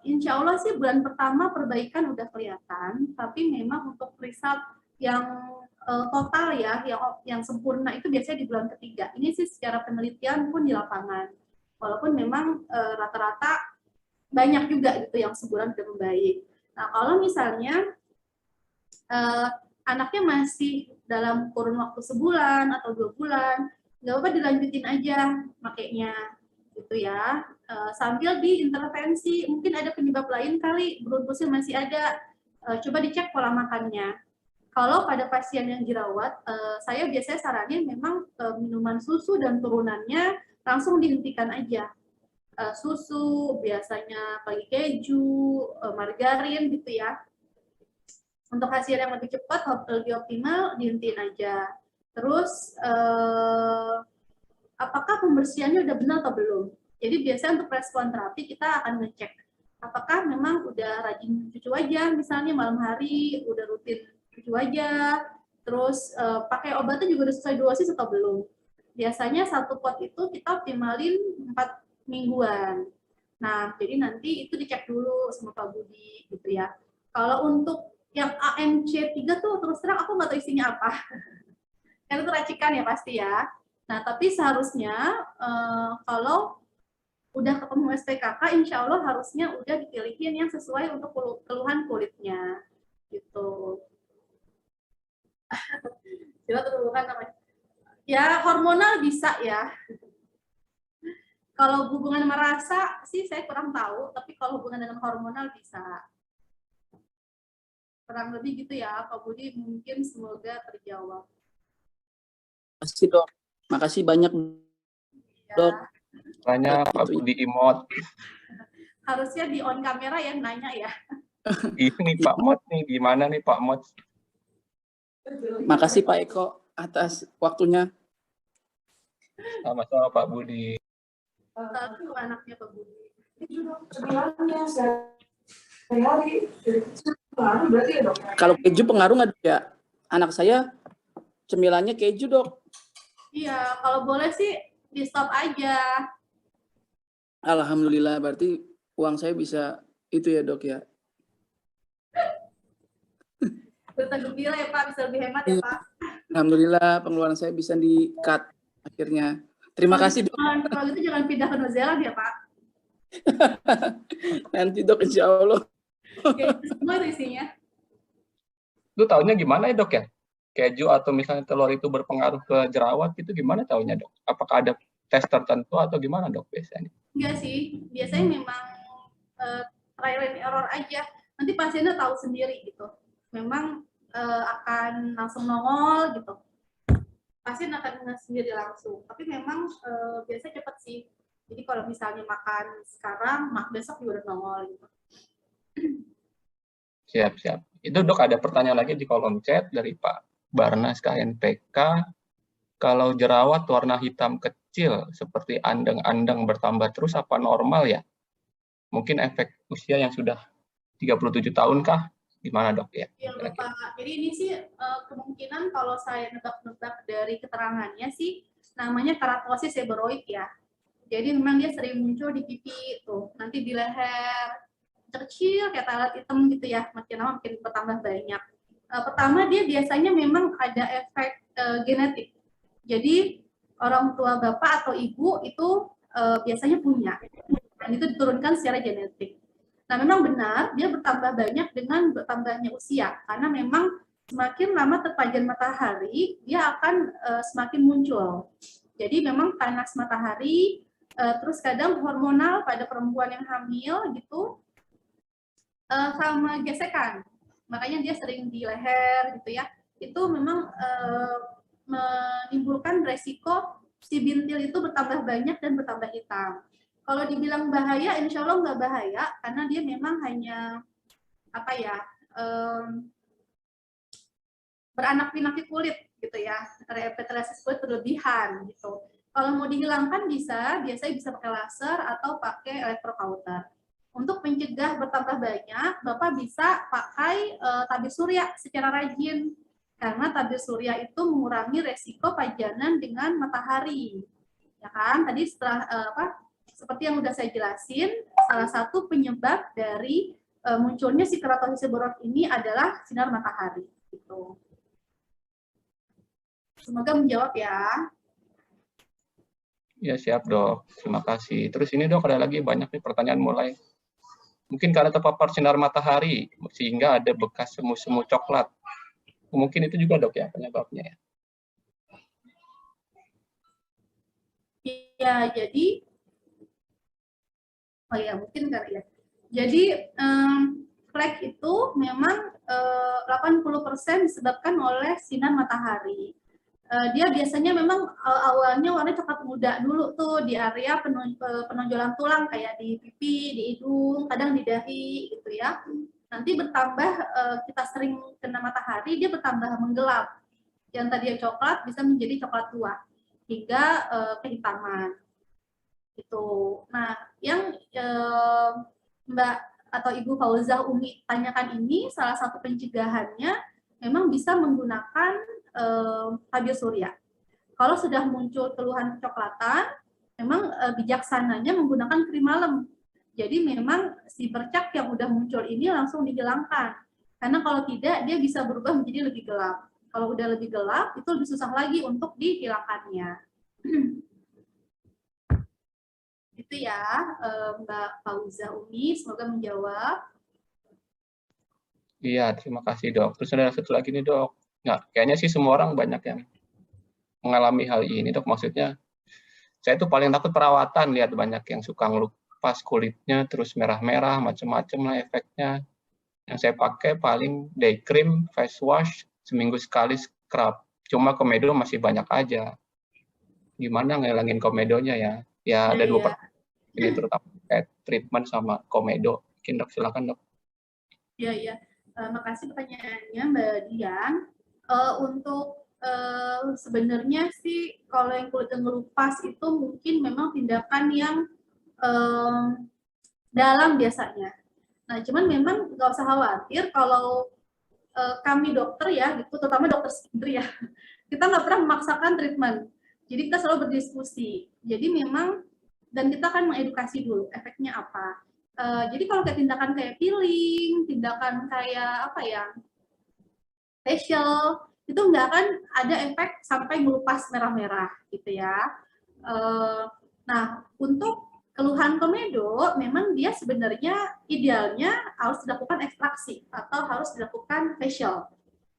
Insya Allah sih bulan pertama perbaikan udah kelihatan, tapi memang untuk result yang total ya, yang sempurna itu biasanya di bulan ketiga. Ini sih secara penelitian pun di lapangan. Walaupun memang rata-rata banyak juga gitu yang sebulan sudah membaik. Nah kalau misalnya anaknya masih dalam kurun waktu sebulan atau 2 bulan, nggak apa-apa dilanjutin aja makainya gitu ya. Sambil diintervensi, mungkin ada penyebab lain kali, beruntusnya masih ada, coba dicek pola makannya. Kalau pada pasien yang jerawat, saya biasanya saranin memang minuman susu dan turunannya langsung dihentikan aja. Susu, biasanya pakai keju, margarin gitu ya. Untuk hasil yang lebih cepat, lebih optimal, dihentiin aja. Terus, apakah pembersihannya udah benar atau belum? Jadi biasanya untuk respon terapi kita akan ngecek apakah memang udah rajin cuci wajah, misalnya malam hari udah rutin cuci wajah, terus pakai obatnya juga udah sesuai dosis atau belum. Biasanya satu pot itu kita optimalin 4 mingguan. Nah, jadi nanti itu dicek dulu sama Pak Budi gitu ya. Kalau untuk yang AMC3 tuh terus terang aku nggak tahu isinya apa. Karena itu racikan ya pasti ya. Nah, tapi seharusnya kalau udah ketemu SPKK, insya Allah harusnya udah dipilihin yang sesuai untuk keluhan kulitnya. Gitu. Coba tuh kan namanya. Ya, hormonal bisa ya. Kalau hubungan merasa sih saya kurang tahu, tapi kalau hubungan dengan hormonal bisa. Kurang lebih gitu ya, Pak Budi, mungkin semoga terjawab. Makasih dok, makasih banyak Ya, dok. Tanya Pak Itu Budi Imot. harusnya di on kamera yang nanya ya. Ini Pak Mot nih, gimana nih Pak Mot? makasih Pak Eko atas waktunya. Sama-sama Pak Budi. Lalu anaknya Pak Budi. Kalau keju pengaruh nggak dok ya? Anak saya cemilannya keju dok. Iya, kalau boleh sih di stop aja. Alhamdulillah berarti uang saya bisa itu ya dok ya. Berita gembira ya Pak, bisa lebih hemat ya Pak. Alhamdulillah pengeluaran saya bisa di-cut akhirnya. Terima kasih dok. Kalau gitu jangan pindah ke New Zealand ya Pak. Nanti dok insya Allah. Oke, semua itu isinya. Lu taunya gimana ya dok ya? Keju atau misalnya telur itu berpengaruh ke jerawat itu gimana taunya dok? Apakah ada tes tertentu atau gimana dok biasanya? Enggak sih, biasanya memang trial and error aja. Nanti pasiennya tahu sendiri gitu. Memang akan langsung nongol gitu. Pasien akan ngeh sendiri langsung. Tapi memang biasanya cepat sih. Jadi kalau misalnya makan sekarang, besok juga udah nongol gitu. Siap. Itu dok ada pertanyaan lagi di kolom chat dari Pak Barnas KNPK. Kalau jerawat warna hitam kecil seperti andeng-andeng bertambah terus apa normal ya? Mungkin efek usia yang sudah 37 tahun kah? Gimana dok ya? Iya Bapak. Jadi ini sih kemungkinan kalau saya nebak-nebak dari keterangannya sih namanya keratosis seborrheic ya. Jadi memang dia sering muncul di pipi tuh, nanti di leher kecil kayak talat hitam gitu ya, makin lama makin bertambah banyak. Pertama dia biasanya memang ada efek genetik. Jadi orang tua bapak atau ibu itu biasanya punya, dan itu diturunkan secara genetik. Nah memang benar dia bertambah banyak dengan bertambahnya usia, karena memang semakin lama terpajan matahari dia akan semakin muncul. Jadi memang panas matahari, terus kadang hormonal pada perempuan yang hamil gitu, sama gesekan, makanya dia sering di leher gitu ya, itu memang menimbulkan resiko si bintil itu bertambah banyak dan bertambah hitam. Kalau dibilang bahaya, insya Allah nggak bahaya, karena dia memang hanya apa ya, beranak pinak di kulit gitu ya, reepiteliasis kulit berlebihan gitu. Kalau mau dihilangkan bisa, biasanya bisa pakai laser atau pakai electrocauter. Untuk mencegah bertambah banyak, Bapak bisa pakai tabir surya secara rajin. Karena tabir surya itu mengurangi resiko pajanan dengan matahari. Ya kan? Tadi setelah seperti yang udah saya jelasin, salah satu penyebab dari munculnya si keratosis seborrheic ini adalah sinar matahari. Gitu. Semoga menjawab ya. Ya siap dok, terima kasih. Terus ini dok ada lagi banyak nih pertanyaan mulai. Mungkin karena terpapar sinar matahari sehingga ada bekas semu-semu coklat. Mungkin itu juga dok ya penyebabnya ya. Ya jadi, oh ya mungkin kali ya. Jadi flek itu memang 80% disebabkan oleh sinar matahari. Dia biasanya memang awalnya warna coklat muda dulu tuh di area penonjolan tulang kayak di pipi, di hidung, kadang di dahi gitu ya. Nanti bertambah kita sering kena matahari, dia bertambah menggelap. Yang tadi yang coklat bisa menjadi coklat tua hingga kehitaman. Gitu. Nah, yang Mbak atau Ibu Fauzah Umi tanyakan ini, salah satu pencegahannya memang bisa menggunakan tabir surya. Kalau sudah muncul keluhan kecoklatan, memang bijaksananya menggunakan krim malam. Jadi memang si bercak yang udah muncul ini langsung dihilangkan. Karena kalau tidak, dia bisa berubah menjadi lebih gelap. Kalau udah lebih gelap, itu lebih susah lagi untuk dihilangkannya. Itu ya, Mbak Fauzah Umi, semoga menjawab. Iya, terima kasih dok. Terus ada satu lagi nih dok. Nah, kayaknya sih semua orang banyak yang mengalami hal ini dok. Maksudnya, saya tuh paling takut perawatan, lihat banyak yang suka ngelupas kulitnya, terus merah-merah, macam-macam lah efeknya. Yang saya pakai paling day cream, face wash, seminggu sekali scrub. Cuma komedo masih banyak aja. Gimana ngilangin komedonya ya? Ya ada dua pertanyaan ini terutama kayak treatment sama komedo. Mungkin dok, silakan dok. Iya. Makasih pertanyaannya Mbak Dian. Untuk sebenarnya sih kalau yang kulit ngelupas itu mungkin memang tindakan yang dalam biasanya. Nah, cuman memang nggak usah khawatir kalau kami dokter ya, gitu, terutama dokter sendiri ya, kita nggak pernah memaksakan treatment. Jadi kita selalu berdiskusi. Jadi memang dan kita akan mengedukasi dulu efeknya apa. Jadi kalau kayak tindakan kayak peeling, tindakan kayak apa ya, facial, itu nggak akan ada efek sampai melupas merah-merah gitu ya. Nah, untuk keluhan komedo, memang dia sebenarnya idealnya harus dilakukan ekstraksi atau harus dilakukan facial.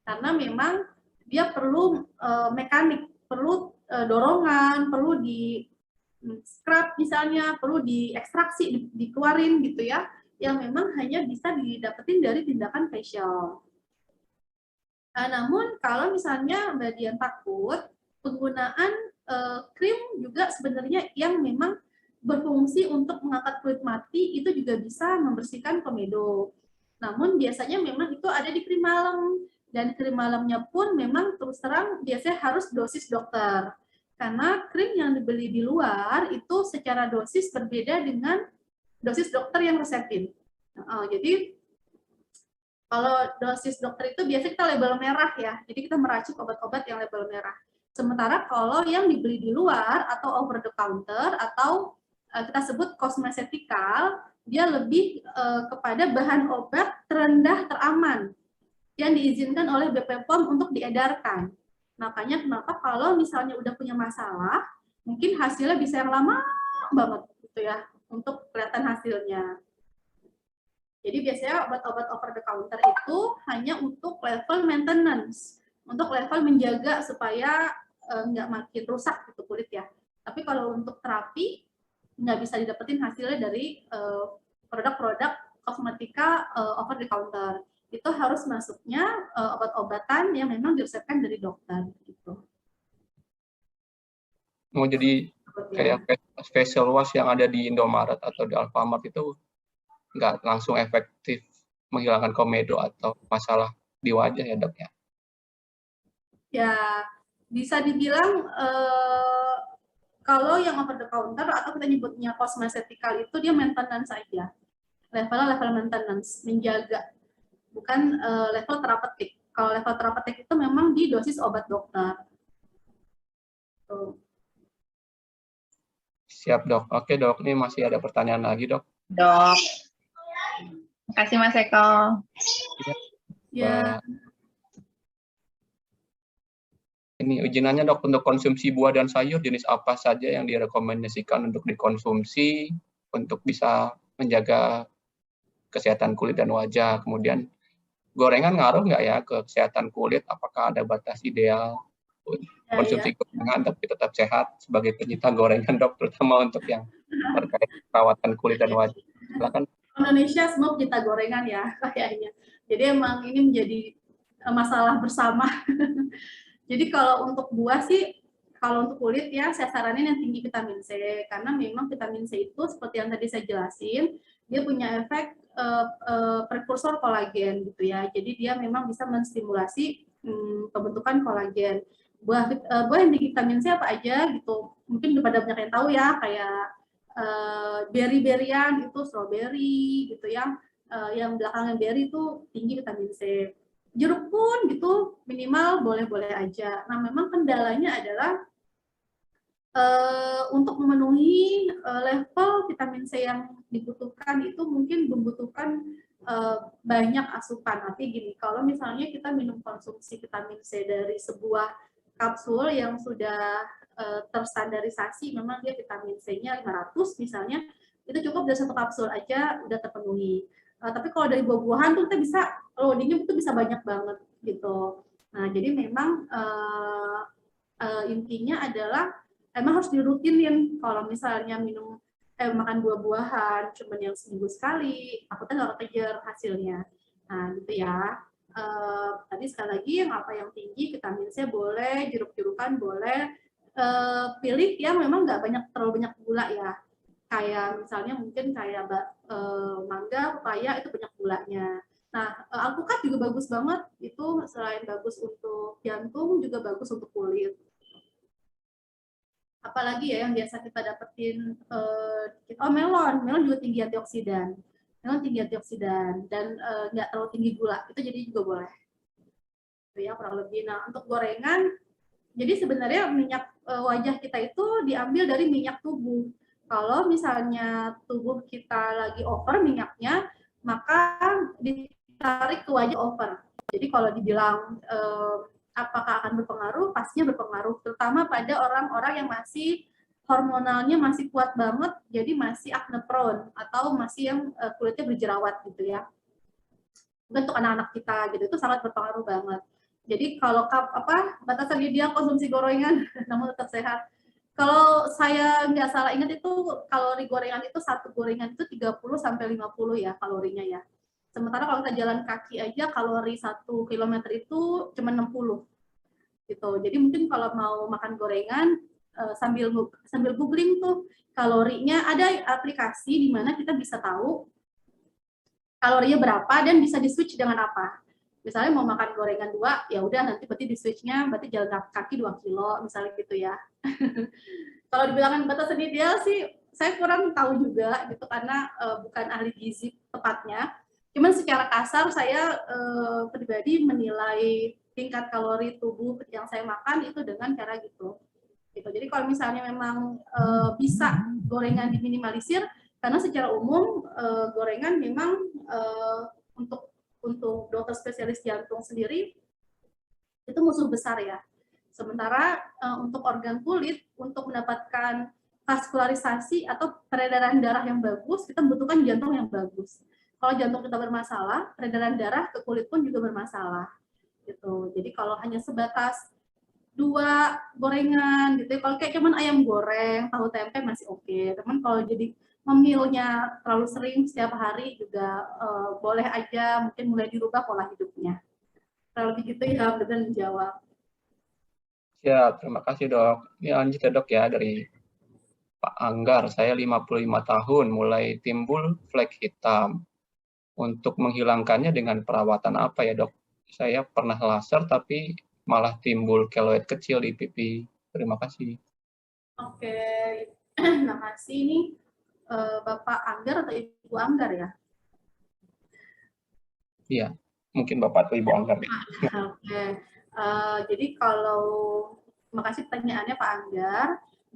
Karena memang dia perlu mekanik, perlu dorongan, perlu di scrub misalnya, perlu diekstraksi, dikeluarin gitu ya, yang memang hanya bisa didapetin dari tindakan facial. Namun kalau misalnya Mbak Dian takut, penggunaan krim juga sebenarnya yang memang berfungsi untuk mengangkat kulit mati itu juga bisa membersihkan komedo. Namun biasanya memang itu ada di krim malam, dan krim malamnya pun memang terus terang biasanya harus dosis dokter. Karena krim yang dibeli di luar itu secara dosis berbeda dengan dosis dokter yang resepin. Jadi kalau dosis dokter itu biasanya kita label merah ya, jadi kita meracik obat-obat yang label merah. Sementara kalau yang dibeli di luar atau over the counter atau kita sebut kosmetikal, dia lebih kepada bahan obat terendah teraman yang diizinkan oleh BP POM untuk diedarkan. Makanya kenapa kalau misalnya udah punya masalah, mungkin hasilnya bisa yang lama banget gitu ya untuk kelihatan hasilnya. Jadi biasanya obat-obat over the counter itu hanya untuk level maintenance, untuk level menjaga supaya nggak makin rusak gitu kulit ya. Tapi kalau untuk terapi nggak bisa didapetin hasilnya dari produk-produk kosmetika over the counter. Itu harus masuknya obat-obatan yang memang diresepkan dari dokter gitu. Mau jadi kayak facial wash yang ada di Indomaret atau di Alfamart itu nggak langsung efektif menghilangkan komedo atau masalah di wajah ya dok ya? Ya bisa dibilang kalau yang over the counter atau kita nyebutnya kosmetikal itu dia maintenance saja, levelnya level maintenance, menjaga, bukan level terapeutik. Kalau level terapeutik itu memang di dosis obat dokter. Tuh. Siap dok. Oke dok, ini masih ada pertanyaan lagi dok. Dok. Terima kasih Mas Eko. Ya. Ini izinannya dok, untuk konsumsi buah dan sayur jenis apa saja yang direkomendasikan untuk dikonsumsi untuk bisa menjaga kesehatan kulit dan wajah. Kemudian gorengan ngaruh nggak ya ke kesehatan kulit? Apakah ada batas ideal konsumsi gorengan tapi tetap sehat sebagai pencinta gorengan dok, terutama untuk yang terkait perawatan kulit dan wajah? Silakan. Indonesia semua pencinta gorengan ya kayaknya. Jadi emang ini menjadi masalah bersama. Jadi kalau untuk buah sih, kalau untuk kulit ya saya saranin yang tinggi vitamin C, karena memang vitamin C itu seperti yang tadi saya jelasin, dia punya efek prekursor kolagen gitu ya. Jadi dia memang bisa menstimulasi pembentukan kolagen. Buah yang tinggi vitamin C apa aja gitu, mungkin pada banyak yang tahu ya, kayak berry-berryan itu strawberry gitu ya, yang belakangan berry itu tinggi vitamin C. Jeruk pun gitu minimal boleh-boleh aja. Nah, memang kendalanya adalah untuk memenuhi level vitamin C yang dibutuhkan itu mungkin membutuhkan banyak asupan. Artinya gini, kalau misalnya kita minum konsumsi vitamin C dari sebuah kapsul yang sudah terstandarisasi, memang dia vitamin C-nya 500 misalnya, itu cukup dari satu kapsul aja udah terpenuhi. Tapi kalau dari buah-buahan tuh kita bisa loadingnya itu bisa banyak banget gitu. Nah, jadi memang intinya adalah emang harus dirutinin. Kalau misalnya makan buah-buahan cuman yang seminggu sekali, aku tuh nggak kekejar hasilnya. Nah, gitu ya. Tadi sekali lagi yang tinggi vitamin C boleh, jeruk-jerukan boleh. Pilih yang memang nggak terlalu banyak gula ya. Kayak misalnya mungkin kayak mangga, pepaya itu banyak gulanya. Nah, alpukat juga bagus banget. Itu selain bagus untuk jantung, juga bagus untuk kulit. Apalagi ya yang biasa kita dapetin, melon juga tinggi antioksidan. Melon tinggi antioksidan dan nggak terlalu tinggi gula. Itu jadi juga boleh. Itu ya kurang lebih. Nah, untuk gorengan, jadi sebenarnya minyak wajah kita itu diambil dari minyak tubuh. Kalau misalnya tubuh kita lagi over minyaknya, maka ditarik ke wajah over. Jadi kalau dibilang apakah akan berpengaruh, pastinya berpengaruh, terutama pada orang-orang yang masih hormonalnya masih kuat banget, jadi masih acne prone atau masih yang kulitnya berjerawat gitu ya. Untuk anak-anak kita gitu, itu sangat berpengaruh banget. Jadi kalau batasan ideal konsumsi gorengan namun tetap sehat. Kalau saya nggak salah ingat itu kalori gorengan itu satu gorengan itu 30 sampai 50 ya kalorinya ya. Sementara kalau kita jalan kaki aja kalori 1 kilometer itu cuma 60 gitu. Jadi mungkin kalau mau makan gorengan sambil googling tuh kalorinya, ada aplikasi di mana kita bisa tahu kalorinya berapa dan bisa di switch dengan apa. Misalnya mau makan gorengan 2, ya udah nanti berarti di switch-nya berarti jalan kaki 2 kilo misalnya gitu ya. Kalau dibilangin batasan ideal sih saya kurang tahu juga gitu karena bukan ahli gizi tepatnya. Cuman secara kasar saya pribadi menilai tingkat kalori tubuh yang saya makan itu dengan cara gitu. Jadi kalau misalnya memang bisa gorengan diminimalisir, karena secara umum gorengan memang untuk dokter spesialis jantung sendiri itu musuh besar ya. Sementara untuk organ kulit, untuk mendapatkan vaskularisasi atau peredaran darah yang bagus, kita membutuhkan jantung yang bagus. Kalau jantung kita bermasalah, peredaran darah ke kulit pun juga bermasalah. Gitu. Jadi kalau hanya sebatas 2 gorengan gitu, kalau kayak cuman ayam goreng, tahu tempe masih oke. Teman kalau jadi memilnya terlalu sering setiap hari juga boleh aja, mungkin mulai dirubah pola hidupnya. Kalau begitu ya, benar menjawab. Ya, terima kasih dok. Ini lanjut ya dok ya dari Pak Anggar. Saya 55 tahun, mulai timbul flek hitam. Untuk menghilangkannya dengan perawatan apa ya dok? Saya pernah laser tapi malah timbul keloid kecil di pipi. Terima kasih. Oke, terima kasih. Ini Bapak Anggar atau Ibu Anggar ya? Iya, mungkin Bapak atau Ibu Anggar. Oke, jadi kalau makasih pertanyaannya Pak Anggar.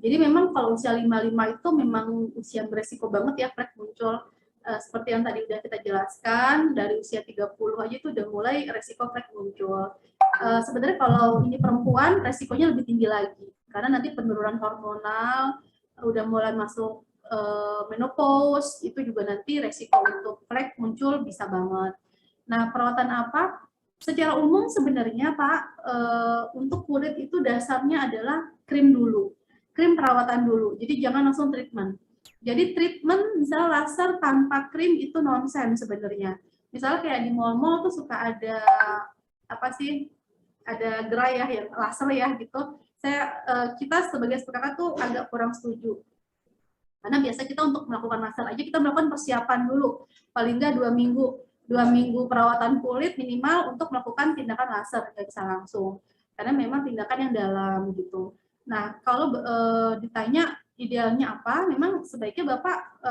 Jadi memang kalau usia 55 itu memang usia beresiko banget ya flek muncul. Seperti yang tadi udah kita jelaskan, dari usia 30 aja itu udah mulai resiko flek muncul. Sebenarnya kalau ini perempuan, resikonya lebih tinggi lagi. Karena nanti penurunan hormonal, udah mulai masuk menopause, itu juga nanti resiko untuk flek muncul bisa banget. Nah, perawatan apa? Secara umum sebenarnya Pak, untuk kulit itu dasarnya adalah krim dulu. Krim perawatan dulu, jadi jangan langsung treatment. Jadi treatment misalnya laser tanpa krim itu nonsense sebenarnya. Misalnya kayak di mall-mall tuh suka ada ada gerai ya yang laser ya gitu. Kita sebagai sepakat tuh agak kurang setuju. Karena biasa kita untuk melakukan laser aja kita melakukan persiapan dulu, paling nggak 2 minggu. 2 minggu perawatan kulit minimal untuk melakukan tindakan laser, nggak bisa langsung. Karena memang tindakan yang dalam gitu. Nah, kalau ditanya idealnya apa, memang sebaiknya Bapak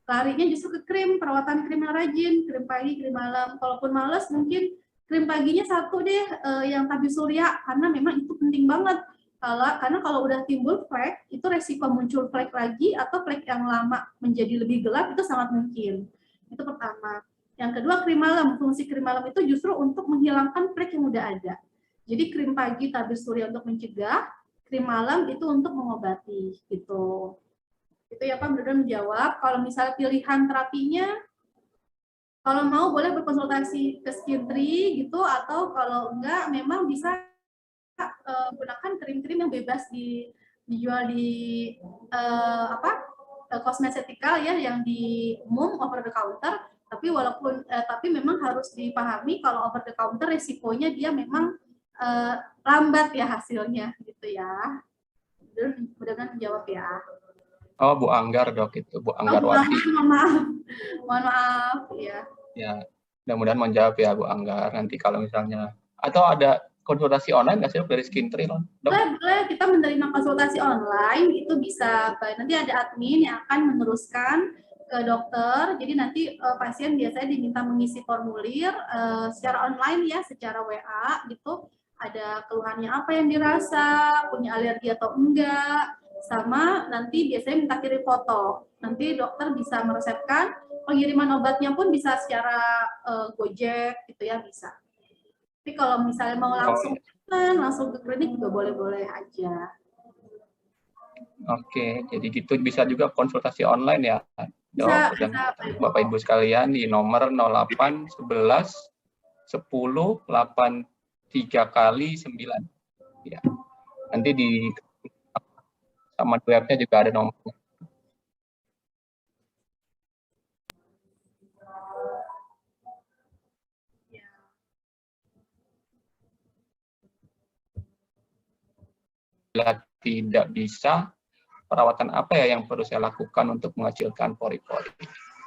larinya justru ke krim, perawatan krim yang rajin, krim pagi, krim malam. Kalaupun males mungkin krim paginya satu deh yang tabir surya, karena memang itu penting banget. Karena kalau udah timbul flek, itu resiko muncul flek lagi atau flek yang lama menjadi lebih gelap itu sangat mungkin. Itu pertama. Yang kedua, krim malam. Fungsi krim malam itu justru untuk menghilangkan flek yang udah ada. Jadi krim pagi tabir surya untuk mencegah, krim malam itu untuk mengobati gitu. Itu ya Pak, benar-benar menjawab. Kalau misalnya pilihan terapinya, kalau mau boleh berkonsultasi ke Skin Tree gitu, atau kalau enggak memang bisa gunakan krim-krim yang bebas dijual di kosmetikal ya, yang di umum over the counter. Tapi memang harus dipahami kalau over the counter resikonya dia memang lambat ya hasilnya gitu ya. Mudah-mudahan menjawab ya. Oh, Bu Anggar dok itu, Bu Anggar Oh, Wati. mohon maaf ya. Ya, mudah-mudahan menjawab ya Bu Anggar. Nanti kalau misalnya, atau ada konsultasi online nggak sih dari Skin Tree dok? Boleh, kita menerima konsultasi online, itu bisa, nanti ada admin yang akan meneruskan ke dokter. Jadi nanti pasien biasanya diminta mengisi formulir secara online ya, secara WA gitu. Ada keluhannya apa yang dirasa, punya alergi atau enggak, sama nanti biasanya minta kirim foto. Nanti dokter bisa meresepkan, pengiriman obatnya pun bisa secara Gojek gitu ya, bisa. Tapi kalau misalnya mau langsung ke klinik juga boleh-boleh aja. Oke, jadi gitu bisa juga konsultasi online ya, dok, dan Bapak Ibu sekalian di nomor 08 11 10 8 3 kali 9. Ya. Nanti di sama webnya juga ada nomornya. Bila tidak bisa, perawatan apa ya yang perlu saya lakukan untuk mengecilkan pori-pori?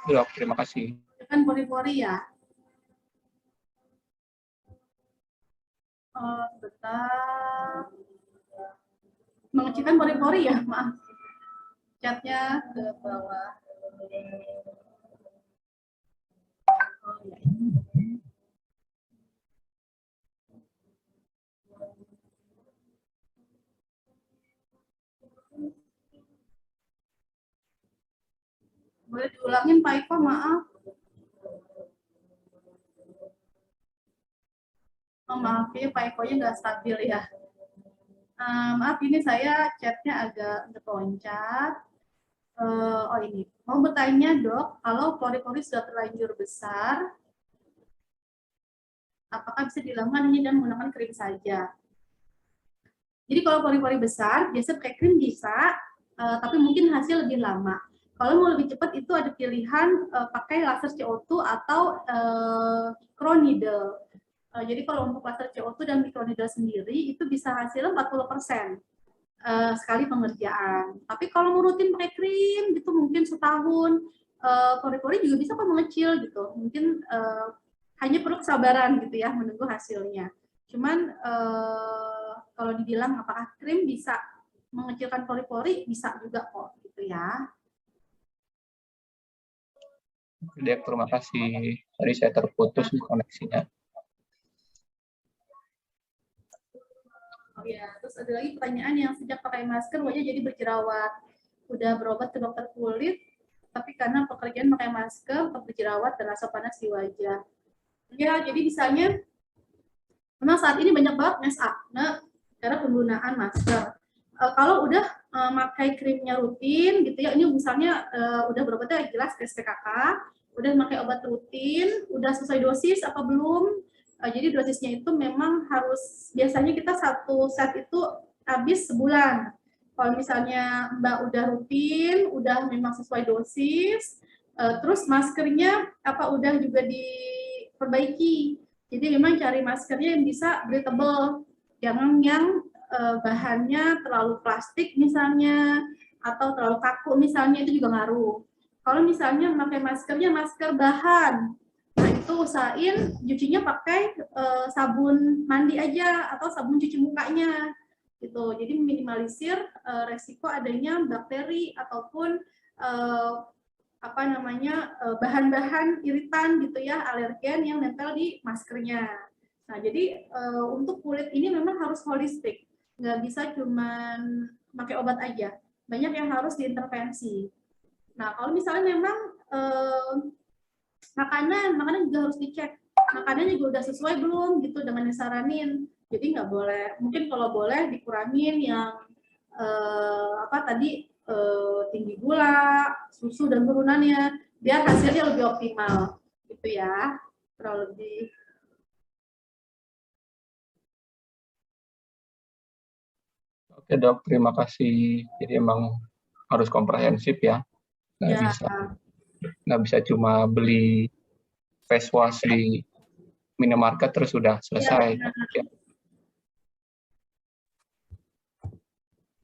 Dok, terima kasih. Kan pori-pori ya. Bentar. Mengecilkan pori-pori ya, maaf. Catnya ke bawah. Oh, ya. Boleh diulangin Pak Eko, maaf. Oh, maaf ya Pak Eko-nya nggak stabil ya. Maaf, ini saya chatnya agak loncat. Oh ini, mau bertanya dok, kalau pori-pori sudah terlanjur besar, apakah bisa dilakukan hanya dengan menggunakan krim saja? Jadi kalau pori-pori besar, biasa pakai krim bisa, tapi mungkin hasil lebih lama. Kalau mau lebih cepat itu ada pilihan pakai laser CO2 atau microneedle. Jadi kalau untuk laser CO2 dan microneedle sendiri itu bisa hasilnya 40% sekali pengerjaan. Tapi kalau mau rutin pakai krim gitu mungkin setahun, pori-pori juga bisa kok mengecil gitu. Mungkin hanya perlu kesabaran gitu ya menunggu hasilnya. Cuman kalau dibilang apakah krim bisa mengecilkan pori-pori, bisa juga kok gitu ya. Dek, terima kasih. Tadi saya terputus koneksinya. Oh ya, terus ada lagi pertanyaan yang sejak pakai masker wajah jadi berjerawat. Udah berobat ke dokter kulit, tapi karena pekerjaan pakai masker tetap berjerawat dan rasa panas di wajah. Ya, jadi misalnya memang saat ini banyak banget mess up karena penggunaan masker. Kalau udah pakai krimnya rutin gitu ya, ini misalnya udah berobatnya jelas SPKK, udah pakai obat rutin, udah sesuai dosis apa belum? Jadi dosisnya itu memang harus, biasanya kita satu set itu habis sebulan. Kalau misalnya Mbak udah rutin, udah memang sesuai dosis, terus maskernya apa udah juga diperbaiki. Jadi memang cari maskernya yang bisa breathable, jangan yang bahannya terlalu plastik misalnya, atau terlalu kaku misalnya, itu juga ngaruh. Kalau misalnya memakai maskernya masker bahan, nah itu usahain cucinya pakai sabun mandi aja atau sabun cuci mukanya gitu. Jadi minimalisir resiko adanya bakteri ataupun apa namanya bahan-bahan iritan gitu ya, alergen yang nempel di maskernya. Nah, jadi untuk kulit ini memang harus holistik, nggak bisa cuman pakai obat aja. Banyak yang harus diintervensi. Nah, kalau misalnya memang makanan juga harus dicek. Makanannya juga udah sesuai belum gitu dengan disaranin. Jadi nggak boleh, mungkin kalau boleh dikurangin yang apa tadi tinggi gula, susu dan turunannya, biar hasilnya lebih optimal, gitu ya, kurang lebih. Oke dok, terima kasih. Jadi emang harus komprehensif ya. Ya, Nggak bisa cuma beli face wash di minimarket terus sudah selesai. Ya.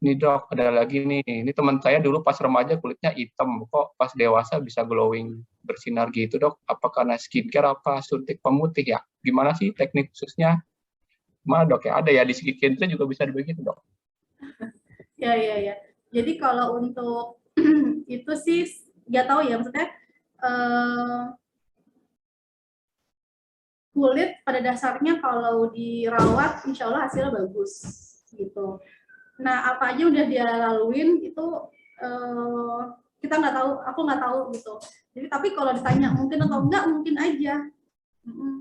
Ini dok, ada lagi nih. Ini teman saya dulu pas remaja kulitnya hitam, kok pas dewasa bisa glowing, bersinar gitu dok. Apa karena skincare apa suntik pemutih ya? Gimana sih teknik khususnya? Gimana dok ya? Ada ya di skincare juga bisa begitu dok? ya. Jadi kalau untuk itu sih nggak tahu ya, maksudnya kulit pada dasarnya kalau dirawat insya Allah hasilnya bagus gitu. Nah, apa aja udah dia laluin itu kita nggak tahu, aku nggak tahu gitu. Jadi tapi kalau ditanya mungkin atau enggak, mungkin aja.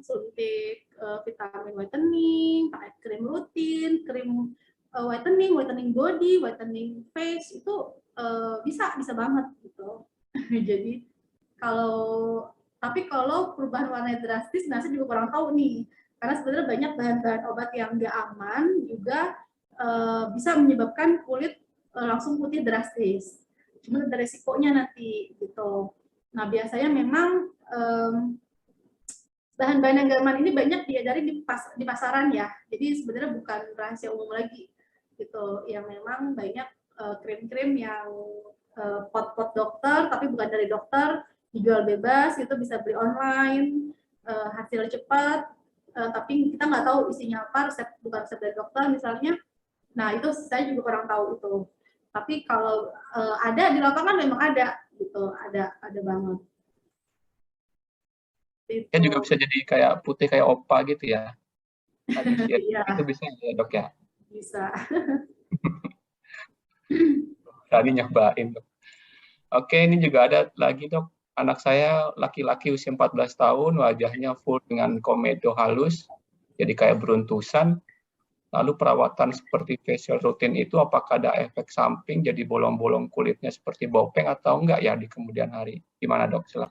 Suntik vitamin whitening, pakai krim rutin, krim whitening body, whitening face itu bisa banget gitu. Jadi kalau perubahan warna drastis, nah saya juga kurang tahu nih, karena sebenarnya banyak bahan-bahan obat yang nggak aman juga bisa menyebabkan kulit langsung putih drastis. Cuma ada resikonya nanti gitu. Nah biasanya memang bahan-bahan yang nggak aman ini banyak diedari di pasaran ya. Jadi sebenarnya bukan rahasia umum lagi gitu. Yang memang banyak krim-krim yang pot-pot dokter tapi bukan dari dokter, dijual bebas, itu bisa beli online, hasil cepat, tapi kita nggak tahu isinya apa, bukan resep dari dokter misalnya. Nah itu saya juga kurang tahu itu. Tapi kalau ada di lapangan memang ada gitu, ada banget. Kan juga bisa jadi kayak putih kayak opa gitu ya. Habis ya, Iya, itu bisa ya dok ya. bisa. Tadi nyobain dok. Oke, ini juga ada lagi dok. Anak saya laki-laki usia 14 tahun, wajahnya full dengan komedo halus, jadi kayak beruntusan. Lalu perawatan seperti facial rutin itu apakah ada efek samping jadi bolong-bolong kulitnya seperti bopeng atau enggak ya di kemudian hari? Gimana dok? Silakan.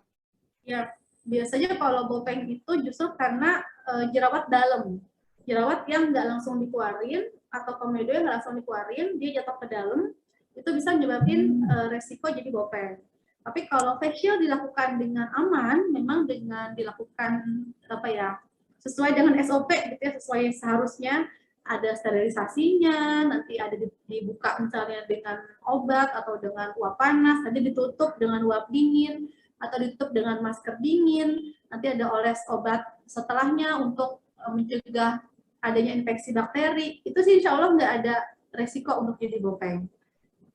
Ya, biasanya kalau bopeng itu justru karena jerawat dalam. Jerawat yang nggak langsung dikeluarin atau komedo yang nggak langsung dikeluarin, dia jatuh ke dalam, itu bisa menyebabkan resiko jadi bopeng. Tapi kalau facial dilakukan dengan aman, memang dengan dilakukan apa ya, sesuai dengan SOP gitu ya, sesuai seharusnya, ada sterilisasinya, nanti ada dibuka misalnya dengan obat atau dengan uap panas, nanti ditutup dengan uap dingin, atau ditutup dengan masker dingin, nanti ada oles obat setelahnya untuk mencegah adanya infeksi bakteri, itu sih insya Allah nggak ada resiko untuk jadi bopeng.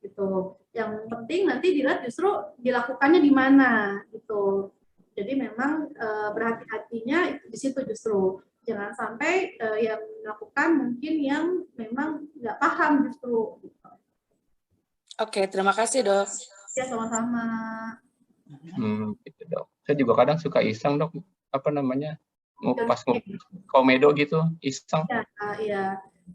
Gitu. Yang penting nanti dilihat justru dilakukannya di mana gitu. Jadi memang berhati-hatinya di situ justru. Jangan sampai yang melakukan mungkin yang memang nggak paham justru. Oke, terima kasih dok. Ya sama-sama. Gitu dok. Saya juga kadang suka iseng dok, apa namanya, ngupas komedo gitu, iseng. Ya, iya.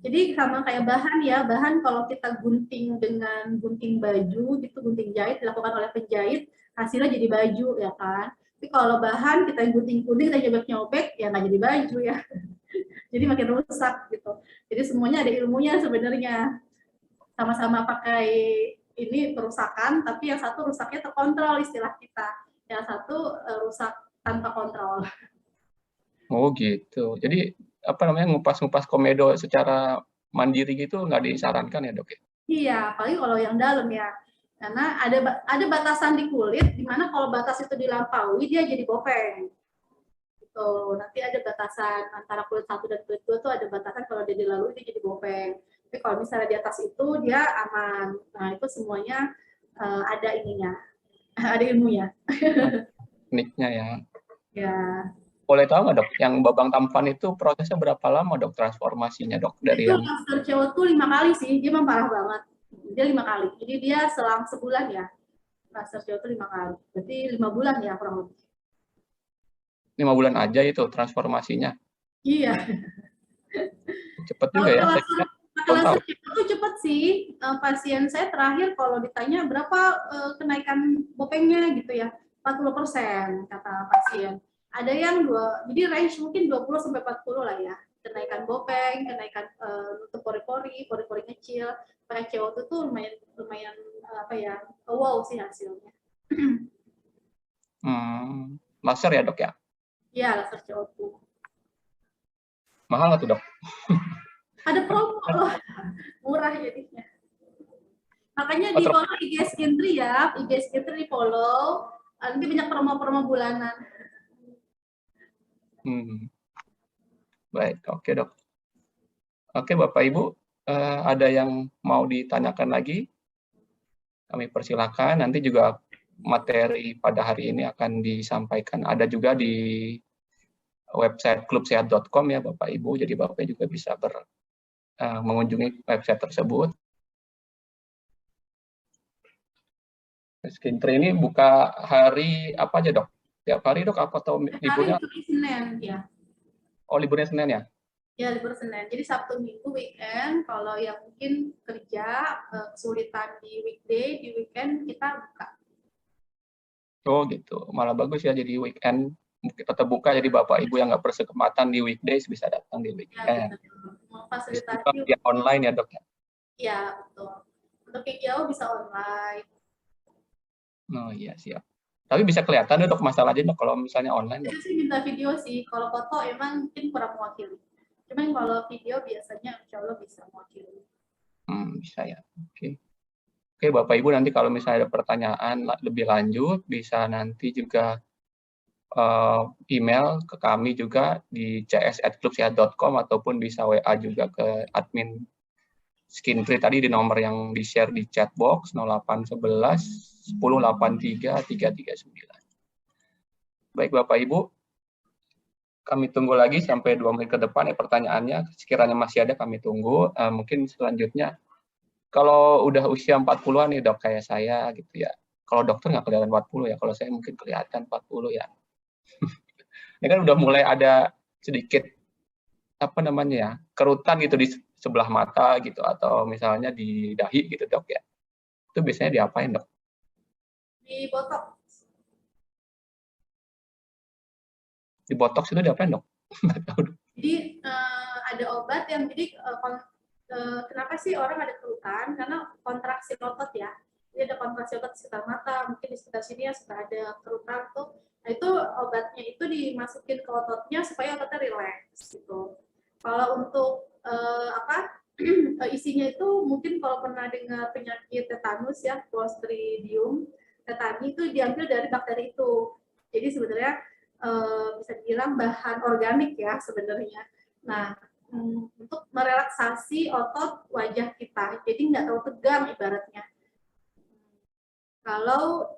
Jadi sama kayak bahan ya, bahan kalau kita gunting dengan gunting baju gitu, gunting jahit dilakukan oleh penjahit, hasilnya jadi baju ya kan. Tapi kalau bahan kita gunting-gunting, kita nyobek-nyobek, ya nggak jadi baju ya. Jadi makin rusak gitu. Jadi semuanya ada ilmunya sebenarnya. Sama-sama pakai ini perusakan, tapi yang satu rusaknya terkontrol istilah kita. Yang satu rusak tanpa kontrol. Oh gitu. Jadi apa namanya ngupas-ngupas komedo secara mandiri gitu nggak disarankan ya dok ya? Iya, apalagi kalau yang dalam ya. Karena ada batasan di kulit, di mana kalau batas itu dilampaui, dia jadi bopeng. Gitu. Nanti ada batasan antara kulit 1 dan kulit 2 tuh ada batasan kalau dia dilalui, dia jadi bopeng. Tapi kalau misalnya di atas itu, dia aman. Nah, itu semuanya ada ininya. Ada ilmunya. Tekniknya ya. Ya. Boleh tahu nggak dok, yang babang tampan itu prosesnya berapa lama dok transformasinya dok dari Itu yang laser cowok tuh 5 kali sih, dia memang parah banget. Dia 5 kali. Jadi dia selang sebulan ya. Laser cowok tuh 5 kali. Berarti 5 bulan ya kurang lebih. 5 bulan aja itu transformasinya? Iya. Cepet Kalau juga ya, saya laser kira pakai belum tahu. laser cowok tuh cepet sih. Pasien saya terakhir kalau ditanya berapa kenaikan bopengnya gitu ya, 40% kata pasien. Ada yang jadi range mungkin 20 sampai 40 lah ya. Kenaikan bopeng, kenaikan untuk pori-pori kecil. Pakai CO2 tuh lumayan apa ya, wow sih hasilnya. Laser ya dok ya? Iya, laser CO2. Mahal nggak tuh dok? Ada promo loh, murah jadinya. Makanya Oh, di follow IG Skintri ya, IG Skintri di follow. Nanti banyak promo-promo bulanan. Baik, oke dok. Oke Bapak Ibu, ada yang mau ditanyakan lagi? Kami persilakan. Nanti juga materi pada hari ini akan disampaikan. Ada juga di website klubsehat.com ya Bapak Ibu. Jadi Bapak juga bisa mengunjungi website tersebut. Skintri ini buka hari apa aja dok? Tiap hari dok apa atau liburnya? Hari Senin ya. Oh liburnya Senin ya? Ya libur Senin. Jadi Sabtu Minggu weekend. Kalau yang mungkin kerja kesulitan di weekday, di weekend kita buka. Oh gitu. Malah bagus ya jadi weekend tetap buka. Jadi Bapak Ibu yang nggak berkesempatan di weekdays bisa datang di weekend. Ya, memfasilitasi. Ya, online ya dok ya? Ya betul. Untuk yang jauh bisa online. Oh iya siap. Tapi bisa kelihatan dok masalahnya dok kalau misalnya online dok. Saya sih minta video sih. Kalau foto emang mungkin kurang mewakili. Cuman kalau video biasanya insya Allah bisa mewakili. Bisa ya. Oke. Oke Bapak Ibu nanti kalau misalnya ada pertanyaan lebih lanjut bisa nanti juga email ke kami juga di cs@klubsehat.com ataupun bisa WA juga ke admin Skintri tadi di nomor yang di-share di chat box 0811 1083 339. Baik Bapak Ibu, kami tunggu lagi sampai 2 menit ke depan ya pertanyaannya. Sekiranya masih ada kami tunggu. Mungkin selanjutnya, kalau udah usia 40-an nih dok kayak saya gitu ya. Kalau dokter nggak kelihatan 40 ya, kalau saya mungkin kelihatan 40 ya. Ini kan udah mulai ada sedikit apa namanya ya, kerutan gitu di sebelah mata gitu atau misalnya di dahi gitu dok ya. Itu biasanya diapain dok? Di botok. Di botox itu diapain dok? Nggak tahu dok. Jadi ada obat yang jadi kenapa sih orang ada keluhan? Karena kontraksi otot ya. Jadi ada kontraksi otot di sekitar mata, mungkin di sekitar sini ya sudah ada kerutan tuh. Nah itu obatnya itu dimasukin ke ototnya supaya ototnya rileks gitu. Kalau untuk isinya itu mungkin kalau pernah dengar penyakit tetanus ya, Clostridium tetani itu diambil dari bakteri itu. Jadi sebenarnya bisa dibilang bahan organik ya sebenarnya. Nah, untuk merelaksasi otot wajah kita, jadi nggak terlalu tegang ibaratnya. Kalau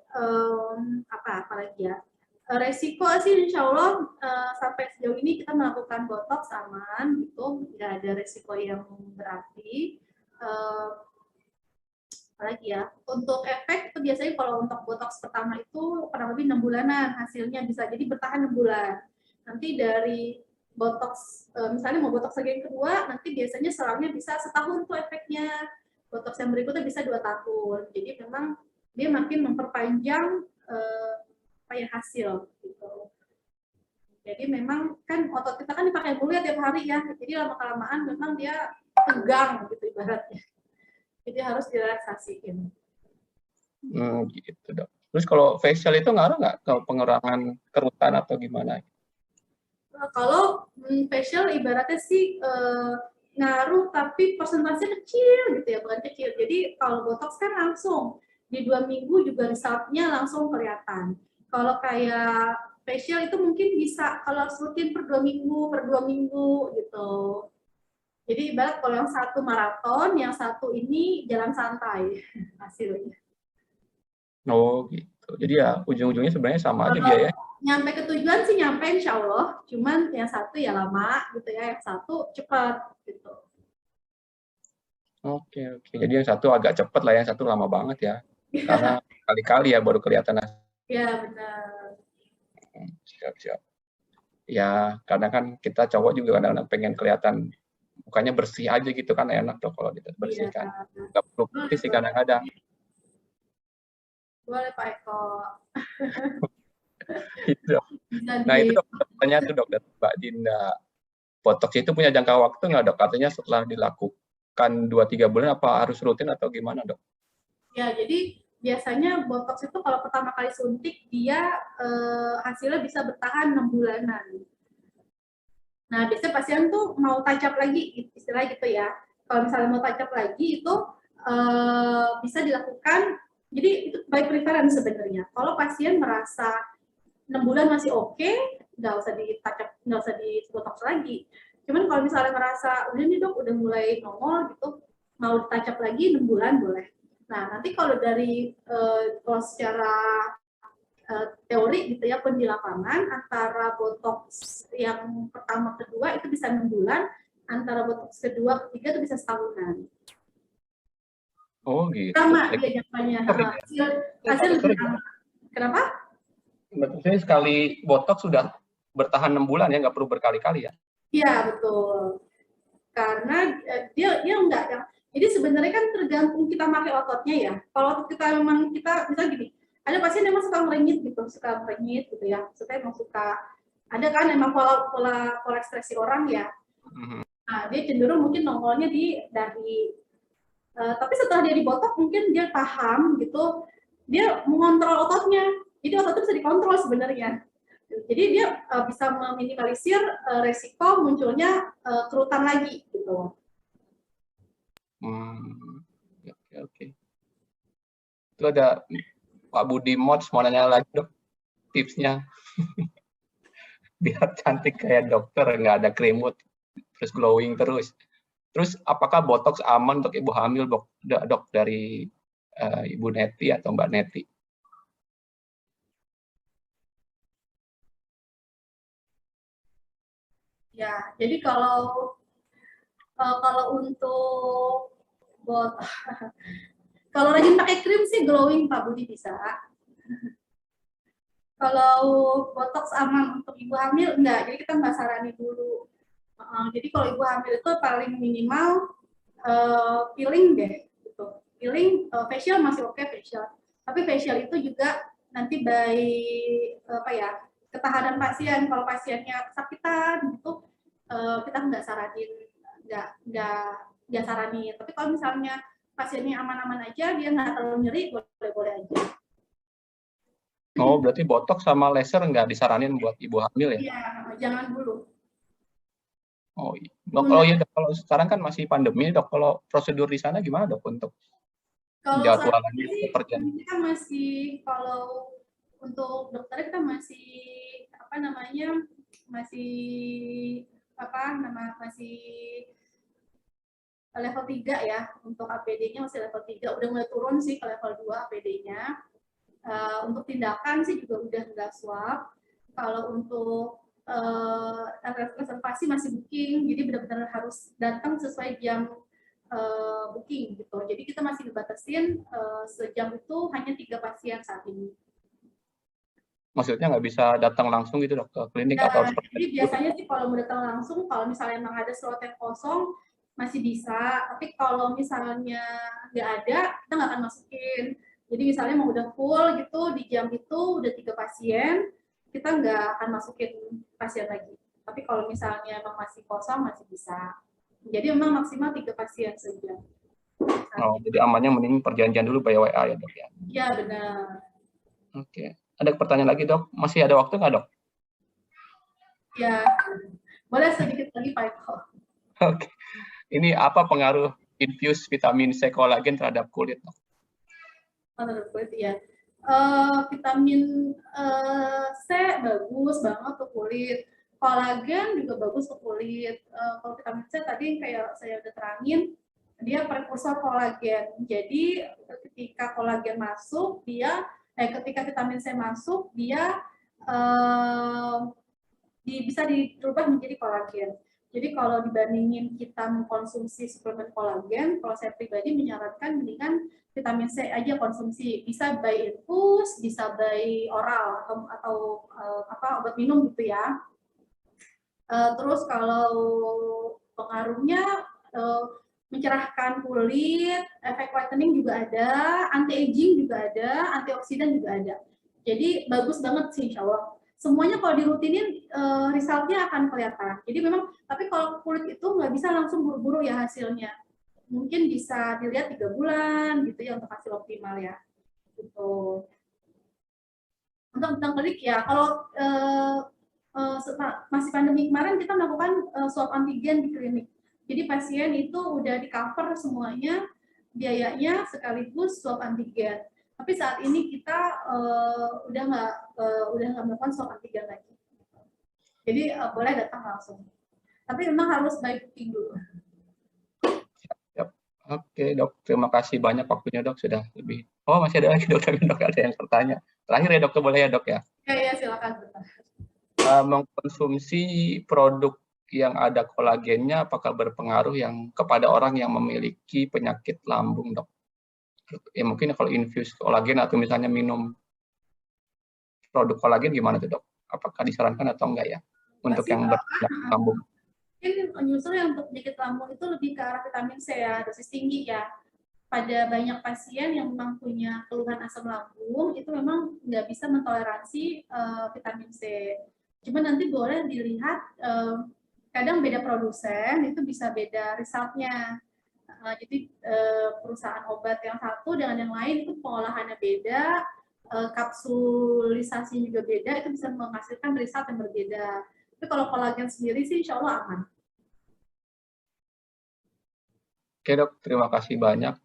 apalagi ya, resiko sih insya Allah sampai sejauh ini kita melakukan botox aman, gitu, nggak ada resiko yang berarti. Apalagi ya, untuk efek itu biasanya kalau untuk botox pertama itu kurang lebih 6 bulanan hasilnya bisa jadi bertahan 6 bulan. Nanti dari botox misalnya mau botox lagi yang kedua, nanti biasanya selangnya bisa setahun tuh efeknya. Botox yang berikutnya bisa 2 tahun. Jadi memang dia makin memperpanjang hasil gitu. Jadi memang kan otot kita kan dipakai mulu ya tiap hari ya. Jadi lama-kelamaan memang dia tegang gitu ibaratnya. Jadi harus direlaksasiin. Gitu dok. Terus kalau facial itu ngaruh nggak ke pengurangan kerutan atau gimana? Kalau facial ibaratnya sih ngaruh tapi persentase kecil gitu ya, bukan kecil. Jadi kalau botox kan langsung di 2 minggu juga resultnya langsung kelihatan. Kalau kayak facial itu mungkin bisa kalau rutin per 2 minggu gitu. Jadi ibarat kalau yang satu maraton, yang satu ini jalan santai hasilnya. Oh gitu. gitu. Jadi ya ujung-ujungnya sebenarnya sama aja Kalau biaya. nyampe ke tujuan sih nyampe insya Allah, cuman yang satu ya lama gitu ya, yang satu cepat gitu. Oke. Jadi yang satu agak cepet lah, yang satu lama banget ya. Karena kali-kali ya baru kelihatan. Ya benar. Siap. Ya, karena kan kita cowok juga kadang-kadang pengen kelihatan mukanya bersih aja gitu kan, enak tuh kalau kita bersihkan. Nggak perlu putih sih kadang-kadang. Boleh Pak Eko. Gitu. Bisa Nah itu di dokternya tuh dokter Mbak Dinda. Botox itu punya jangka waktu nggak dok? Katanya setelah dilakukan 2-3 bulan apa harus rutin atau gimana dok? ya, jadi biasanya botox itu kalau pertama kali suntik dia hasilnya bisa bertahan 6 bulanan. Nah, biasanya pasien tuh mau touch up lagi, istilah gitu ya. Kalau misalnya mau touch up lagi itu bisa dilakukan, jadi itu by preference sebenarnya. Kalau pasien merasa 6 bulan masih oke, nggak usah di touch up, nggak usah di botox lagi. Cuman kalau misalnya merasa udah nih dok, udah mulai nongol gitu, mau touch up lagi 6 bulan boleh. Nah, nanti kalau dari kalau secara teori gitu ya, pun di lapangan antara botox yang pertama kedua itu bisa 6 bulan, antara botox kedua ketiga itu bisa setahunan. Oh gitu. Sama dia jangkanya. Hasil lebih lama. Kenapa? Berarti sekali botox sudah bertahan 6 bulan ya, nggak perlu berkali-kali ya? Iya betul. Karena dia enggak yang, jadi sebenarnya kan tergantung kita pakai ototnya ya. Kalau otot kita memang kita bisa gini, ada pasien memang suka merenyit gitu ya. Suka emang suka, ada kan emang pola ekspresi orang ya. Nah, dia cenderung mungkin nongolnya di dahi. Tapi setelah dia dibotok mungkin dia paham gitu, dia mengontrol ototnya. Jadi ototnya bisa dikontrol sebenarnya. Jadi dia bisa meminimalisir resiko munculnya kerutan lagi gitu. Oke. Itu ada Pak Budi Mods mau nanya lagi dok, tipsnya biar cantik kayak dokter, nggak ada krimut, terus glowing terus. Terus apakah botox aman untuk ibu hamil dok dari Ibu Neti atau Mbak Neti? Ya, jadi kalau untuk kalau rajin pakai krim sih glowing Pak Budi bisa. Kalau botox aman untuk ibu hamil enggak, jadi kita nggak sarani dulu. Jadi kalau ibu hamil itu paling minimal peeling deh, gitu. Peeling facial masih oke facial, tapi facial itu juga nanti by ketahanan pasien. Kalau pasiennya kesakitan gitu kita nggak saranin, nggak saranin. Tapi kalau misalnya pasiennya aman-aman aja, dia nggak terlalu nyeri, boleh-boleh aja. Oh, berarti botox sama laser nggak disaranin buat ibu hamil ya? Iya, jangan dulu. Oh iya. Dok, kalau sekarang kan masih pandemi, dok, kalau prosedur di sana gimana dok untuk jadwalannya pekerjaan? Kita masih, kalau untuk dokter kita masih masih level 3 ya, untuk APD-nya masih level 3, udah mulai turun sih ke level 2 APD-nya. Untuk tindakan sih juga udah nggak swab. Kalau untuk reservasi masih booking, jadi benar-benar harus datang sesuai jam booking gitu. Jadi kita masih dibatasin sejam itu hanya 3 pasien saat ini. Maksudnya nggak bisa datang langsung gitu dok ke klinik atau seperti jadi biasanya sih kalau mau datang langsung, kalau misalnya emang ada slot yang kosong masih bisa, tapi kalau misalnya nggak ada, kita nggak akan masukin. Jadi misalnya mau udah full gitu di jam itu udah 3 pasien, kita nggak akan masukin pasien lagi. Tapi kalau misalnya emang masih kosong masih bisa. Jadi memang maksimal 3 pasien sejam. Oh, jadi amannya mending perjanjian dulu by WA ya dok ya? Iya benar. Oke. Ada pertanyaan lagi dok? Masih ada waktu nggak dok? Ya, boleh sedikit lagi Pak Eko. Oke. Ini apa pengaruh infus vitamin C kolagen terhadap kulit dok? Terhadap kulit ya. Vitamin C bagus banget ke kulit. Kolagen juga bagus ke kulit. Kalau vitamin C tadi kayak saya udah terangin, dia prekursor kolagen. Jadi ketika kolagen masuk, dia ketika vitamin C masuk, dia bisa dirubah menjadi kolagen. Jadi kalau dibandingin kita mengkonsumsi suplemen kolagen, kalau saya pribadi menyarankan mendingan vitamin C aja konsumsi. Bisa by infus, bisa by oral atau obat minum gitu ya. Terus kalau pengaruhnya mencerahkan kulit, efek whitening juga ada, anti aging juga ada, antioksidan juga ada. Jadi bagus banget sih insya Allah. Semuanya kalau dirutinin resultnya akan kelihatan. Jadi memang, tapi kalau kulit itu nggak bisa langsung buru-buru ya hasilnya. Mungkin bisa dilihat 3 bulan gitu ya untuk hasil optimal ya. Gitu. Untuk tentang klinik ya, kalau masih pandemi kemarin kita melakukan swab antigen di klinik. Jadi pasien itu udah di cover semuanya biayanya sekaligus swab antigen. Tapi saat ini kita udah nggak melakukan swab antigen lagi. Jadi boleh datang langsung. Tapi memang harus by booking dulu. Oke dok, terima kasih banyak waktunya dok, sudah lebih. Oh masih ada lagi dok, ada yang bertanya. Terakhir ya dokter, boleh ya dok ya? Ya silakan. Mengkonsumsi produk yang ada kolagennya apakah berpengaruh yang kepada orang yang memiliki penyakit lambung dok? Ya mungkin kalau infus kolagen atau misalnya minum produk kolagen gimana tuh dok? Apakah disarankan atau enggak ya untuk yang berpenyakit lambung? Mungkin nyusul yang untuk penyakit lambung itu lebih ke arah vitamin C ya, dosis tinggi ya. Pada banyak pasien yang memang punya keluhan asam lambung itu memang nggak bisa mentoleransi vitamin C. Cuma nanti boleh dilihat, kadang beda produsen itu bisa beda resultnya. Jadi perusahaan obat yang satu dengan yang lain itu pengolahannya beda, kapsulisasi juga beda, itu bisa menghasilkan result yang berbeda. Tapi kalau kolagen sendiri sih insya Allah aman. Oke dok, terima kasih banyak.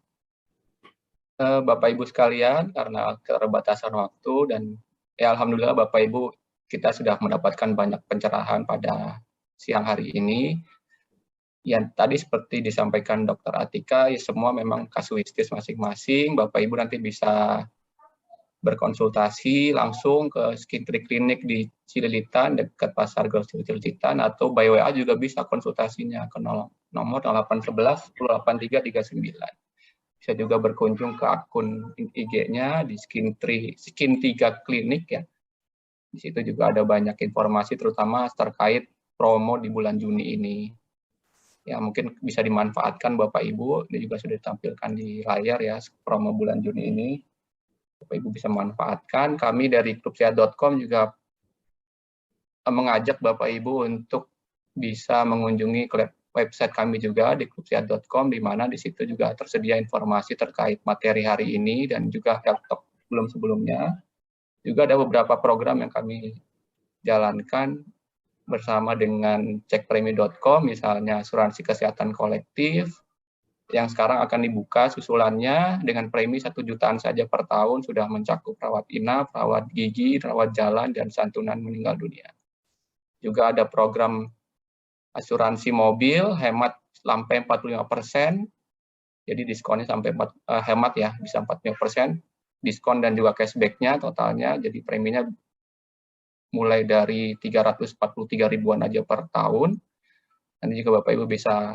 Bapak Ibu sekalian, karena keterbatasan waktu dan ya Alhamdulillah Bapak Ibu kita sudah mendapatkan banyak pencerahan pada siang hari ini. Yang tadi seperti disampaikan Dr. Atika, ya semua memang kasuistis masing-masing. Bapak Ibu nanti bisa berkonsultasi langsung ke Skintri Klinik di Cililitan, dekat Pasar Grosir Cililitan, atau by WA juga bisa konsultasinya ke nomor 0811 1083 39. Bisa juga berkunjung ke akun IG-nya di Skin3 Klinik ya. Di situ juga ada banyak informasi terutama terkait promo di bulan Juni ini. Ya mungkin bisa dimanfaatkan Bapak Ibu, ini juga sudah ditampilkan di layar ya promo bulan Juni ini. Bapak Ibu bisa manfaatkan. Kami dari klubsehat.com juga mengajak Bapak Ibu untuk bisa mengunjungi website kami juga di klubsehat.com, di mana di situ juga tersedia informasi terkait materi hari ini dan juga health talk sebelum-sebelumnya. Juga ada beberapa program yang kami jalankan bersama dengan cekpremi.com, misalnya asuransi kesehatan kolektif, yang sekarang akan dibuka susulannya dengan premi 1 jutaan saja per tahun, sudah mencakup rawat inap, rawat gigi, rawat jalan, dan santunan meninggal dunia. Juga ada program asuransi mobil, hemat sampai 45%, jadi diskonnya sampai hemat ya, bisa 45%, diskon dan juga cashback-nya totalnya, jadi preminya mulai dari 343 ribuan aja per tahun. Nanti juga Bapak Ibu bisa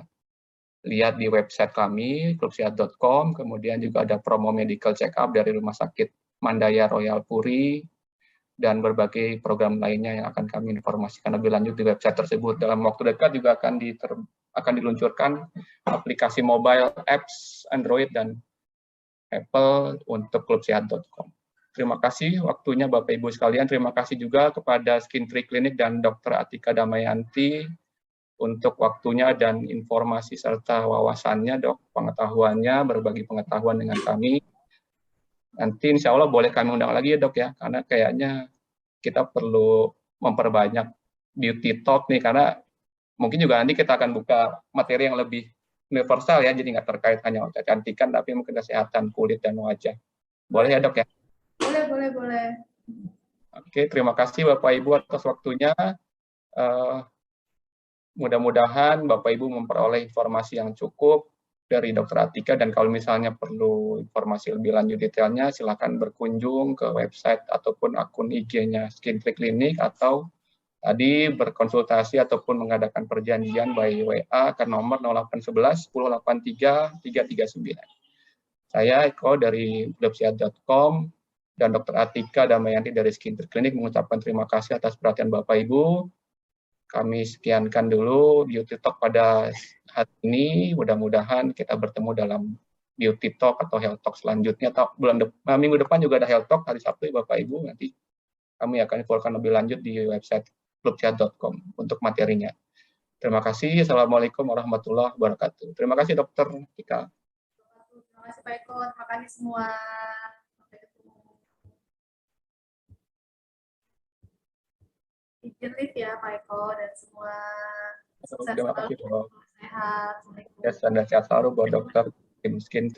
lihat di website kami, klubsehat.com, kemudian juga ada promo medical check-up dari Rumah Sakit Mandaya Royal Puri, dan berbagai program lainnya yang akan kami informasikan lebih lanjut di website tersebut. Dalam waktu dekat juga akan diluncurkan aplikasi mobile apps Android dan Apple untuk klubsehat.com. Terima kasih waktunya Bapak Ibu sekalian. Terima kasih juga kepada Skintri Klinik dan Dr. Atika Damayanti untuk waktunya dan informasi serta wawasannya, dok, pengetahuannya, berbagi pengetahuan dengan kami. Nanti insya Allah boleh kami undang lagi ya dok ya, karena kayaknya kita perlu memperbanyak beauty talk nih, karena mungkin juga nanti kita akan buka materi yang lebih universal ya, jadi nggak terkait hanya kecantikan, tapi mungkin kesehatan kulit dan wajah. Boleh ya dok ya? Boleh. Oke, terima kasih Bapak Ibu atas waktunya. Mudah-mudahan Bapak Ibu memperoleh informasi yang cukup dari Dr. Atika, dan kalau misalnya perlu informasi lebih lanjut detailnya, silakan berkunjung ke website ataupun akun IG-nya Skin Clinic, atau tadi berkonsultasi ataupun mengadakan perjanjian by WA ke nomor 0811 1083 339. Saya Eko dari blogsiat.com dan Dr. Atika Damayanti dari Skin Clinic mengucapkan terima kasih atas perhatian Bapak Ibu. Kami sekiankan dulu Beauty Talk pada hari ini. Mudah-mudahan kita bertemu dalam Beauty Talk atau Health Talk selanjutnya. Atau minggu depan juga ada Health Talk hari Sabtu, Bapak Ibu. Nanti kami akan informasikan lebih lanjut di website blogchat.com untuk materinya. Terima kasih. Assalamualaikum warahmatullahi wabarakatuh. Terima kasih, Dokter Tika. Terima kasih Pak Eko, terima kasih semua. Sampai ketemu. Izin live ya Pak Eko dan semua. Sukses Terima kasih, selalu, sehat. Assalamualaikum. Ya, sehat selalu buat Dokter Skin